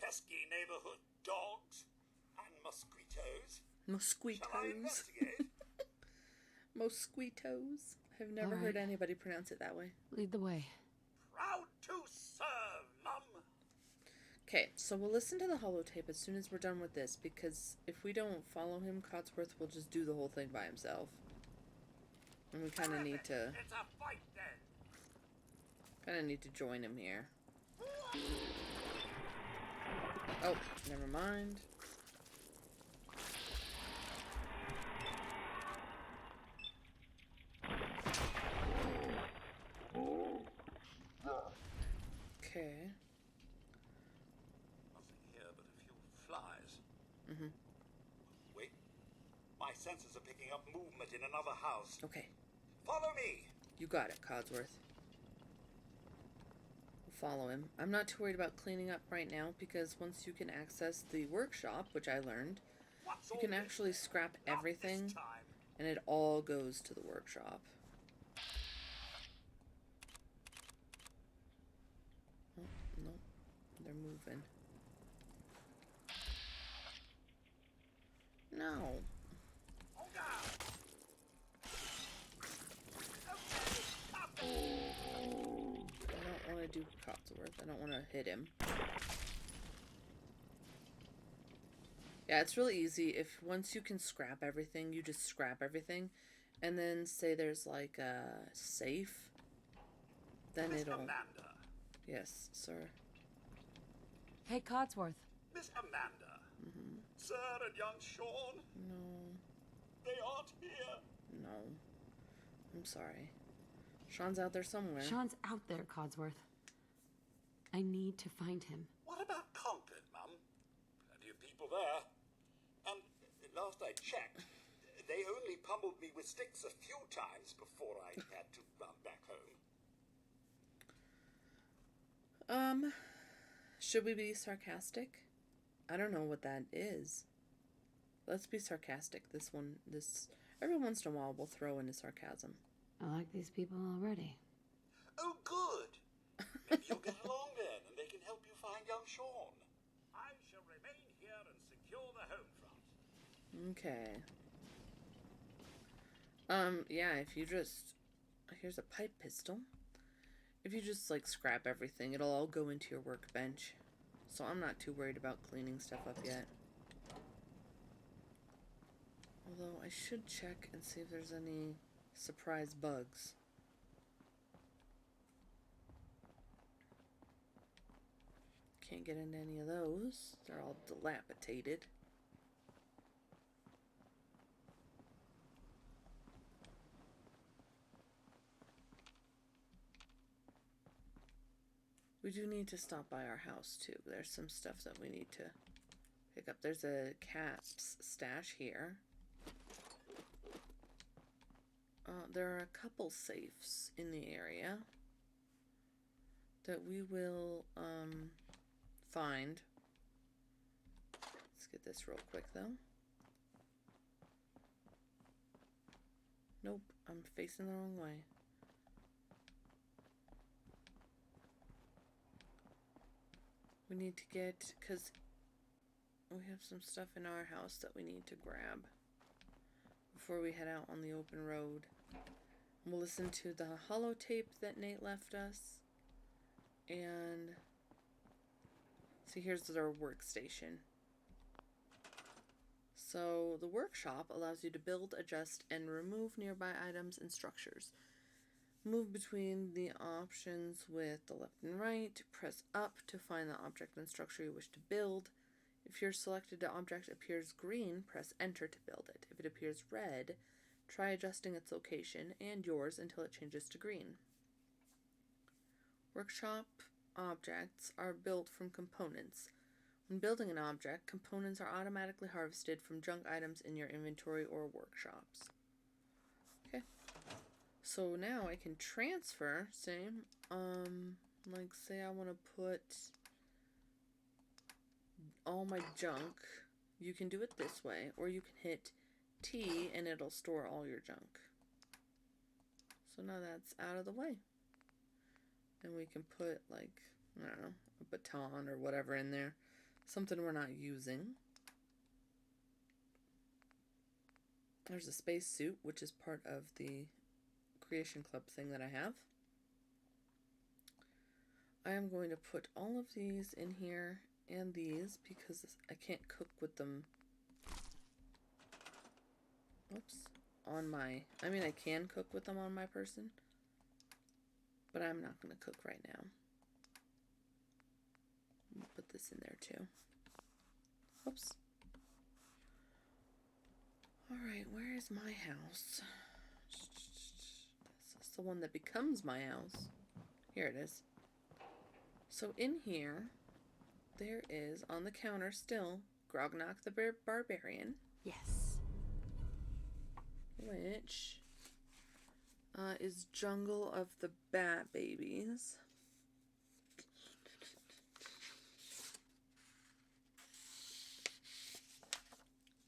Pesky neighborhood dogs and mosquitoes. Mosquitoes. Shall I investigate? Mosquitoes. I've never heard anybody pronounce it that way. Lead the way. Proud to serve, Mum. Okay, so we'll listen to the holotape as soon as we're done with this, because if we don't follow him, Codsworth will just do the whole thing by himself. And we kind of need to... It's a fight then. Kind of need to join him here. Oh, never mind. Okay. Nothing here but a few flies. Mm-hmm. Wait. My senses are picking up movement in another house. Okay. Follow me. You got it, Codsworth. We'll follow him. I'm not too worried about cleaning up right now, because once you can access the workshop, which I learned, you can actually scrap everything, and it all goes to the workshop. Oh, no. They're moving. No. I don't want to do Codsworth. I don't want to hit him. Yeah, it's really easy. If once you can scrap everything, you just scrap everything. And then say there's like a safe. Then Miss it'll... Amanda. Yes, sir. Hey, Codsworth. Miss Amanda. Sir and young Sean. No. They aren't here. No. I'm sorry. Sean's out there somewhere. Sean's out there, Codsworth. I need to find him. What about Concord, Mum? Plenty of people there. And last I checked, they only pummeled me with sticks a few times before I had to run back home. Should we be sarcastic? I don't know what that is. Let's be sarcastic. Every once in a while we'll throw in a sarcasm. I like these people already. Oh, good. Maybe you'll get along then, and they can help you find young Sean. I shall remain here and secure the home front. Okay. Yeah, if you just... Here's a pipe pistol. If you just, like, scrap everything, it'll all go into your workbench. So I'm not too worried about cleaning stuff up yet. Although, I should check and see if there's any surprise bugs. Can't get into any of those. They're all dilapidated. We do need to stop by our house too. There's some stuff that we need to pick up. There's a cat's stash here. There are a couple safes in the area that we will find. Let's get this real quick though. Nope, I'm facing the wrong way. We need to get, because we have some stuff in our house that we need to grab before we head out on the open road. We'll listen to the holotape that Nate left us. And see, here's our workstation. So the workshop allows you to build, adjust, and remove nearby items and structures. Move between the options with the left and right. Press up to find the object and structure you wish to build. If your selected object appears green, press enter to build it. If it appears red, try adjusting its location and yours until it changes to green. Workshop objects are built from components. When building an object, components are automatically harvested from junk items in your inventory or workshops. Okay. So now I can transfer, like say I want to put all my junk. You can do it this way, or you can hit T and it'll store all your junk. So now that's out of the way. And we can put, like, I don't know, a baton or whatever in there. Something we're not using. There's a space suit, which is part of the Creation Club thing that I have. I am going to put all of these in here and these because I can't cook with them. Oops. I mean, I can cook with them on my person, but I'm not going to cook right now. Put this in there too. Oops. Alright, where is my house? This is the one that becomes my house. Here it is. So in here, there is on the counter still Grognok the Barbarian. Yes. Which is Jungle of the Bat Babies.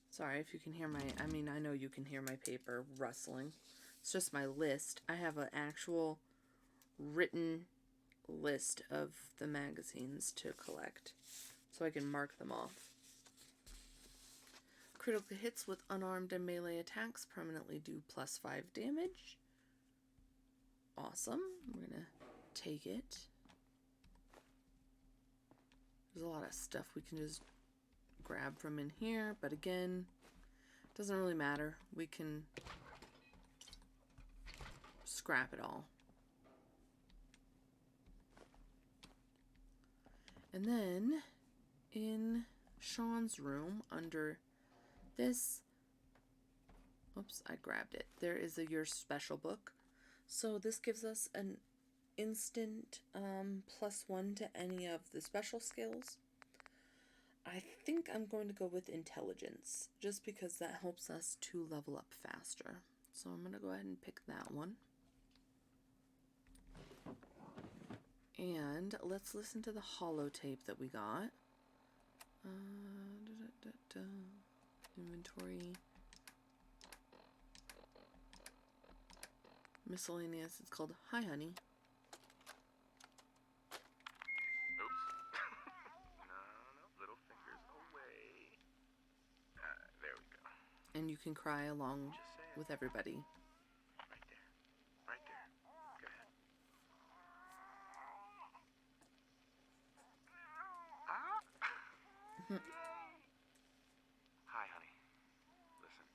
Sorry if you can hear I know you can hear my paper rustling. It's just my list. I have an actual written list of the magazines to collect, so I can mark them off. Critical hits with unarmed and melee attacks permanently do +5 damage. Awesome. We're gonna take it. There's a lot of stuff we can just grab from in here, but again, doesn't really matter. We can scrap it all. And then in Sean's room under this, oops, I grabbed it. There is your special book. So this gives us an instant +1 to any of the special skills. I think I'm going to go with intelligence, just because that helps us to level up faster. So I'm going to go ahead and pick that one. And let's listen to the holotape that we got. Inventory. Miscellaneous. It's called Hi Honey. And you can cry along with everybody. Right there. Right there. Go ahead. Hi, honey. Listen.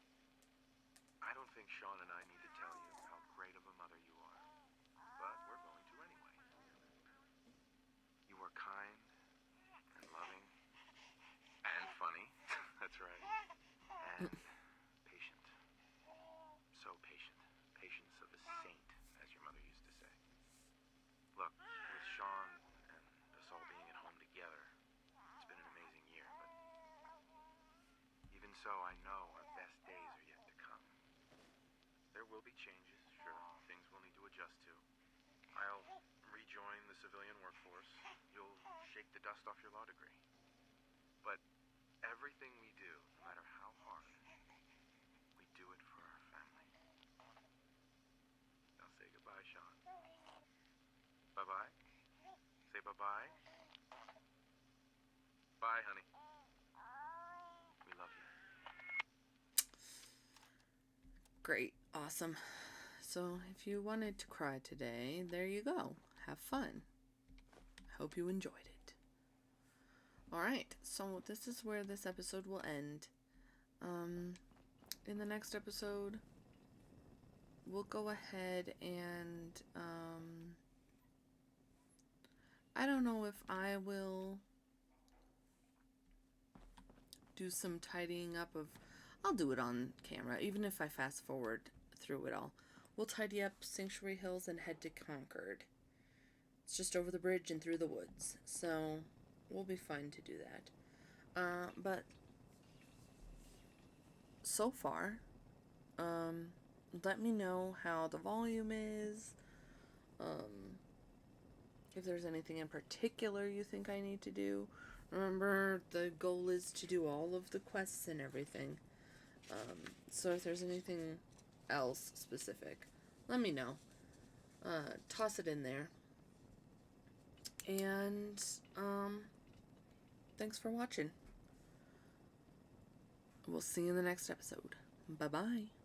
I don't think Sean and I need to tell you how great of a mother you are. But we're going to anyway. You are kind and loving and funny. That's right. And so patient. Patience of a saint, as your mother used to say. Look, with Sean and us all being at home together, it's been an amazing year, but even so, I know our best days are yet to come. There will be changes, sure, things we'll need to adjust to. I'll rejoin the civilian workforce. You'll shake the dust off your law degree. But everything we do, no matter how hard, we do it for our family. Bye-bye. Say bye-bye. Bye, honey. We love you. Great. Awesome. So if you wanted to cry today, there you go. Have fun. Hope you enjoyed it. Alright, so this is where this episode will end. In the next episode, we'll go ahead and, I don't know if I will do some tidying up of, I'll do it on camera, even if I fast forward through it all. We'll tidy up Sanctuary Hills and head to Concord. It's just over the bridge and through the woods, so we'll be fine to do that. But so far, let me know how the volume is, if there's anything in particular you think I need to do. Remember, the goal is to do all of the quests and everything. So if there's anything else specific, let me know. Toss it in there. And, thanks for watching. We'll see you in the next episode. Bye-bye.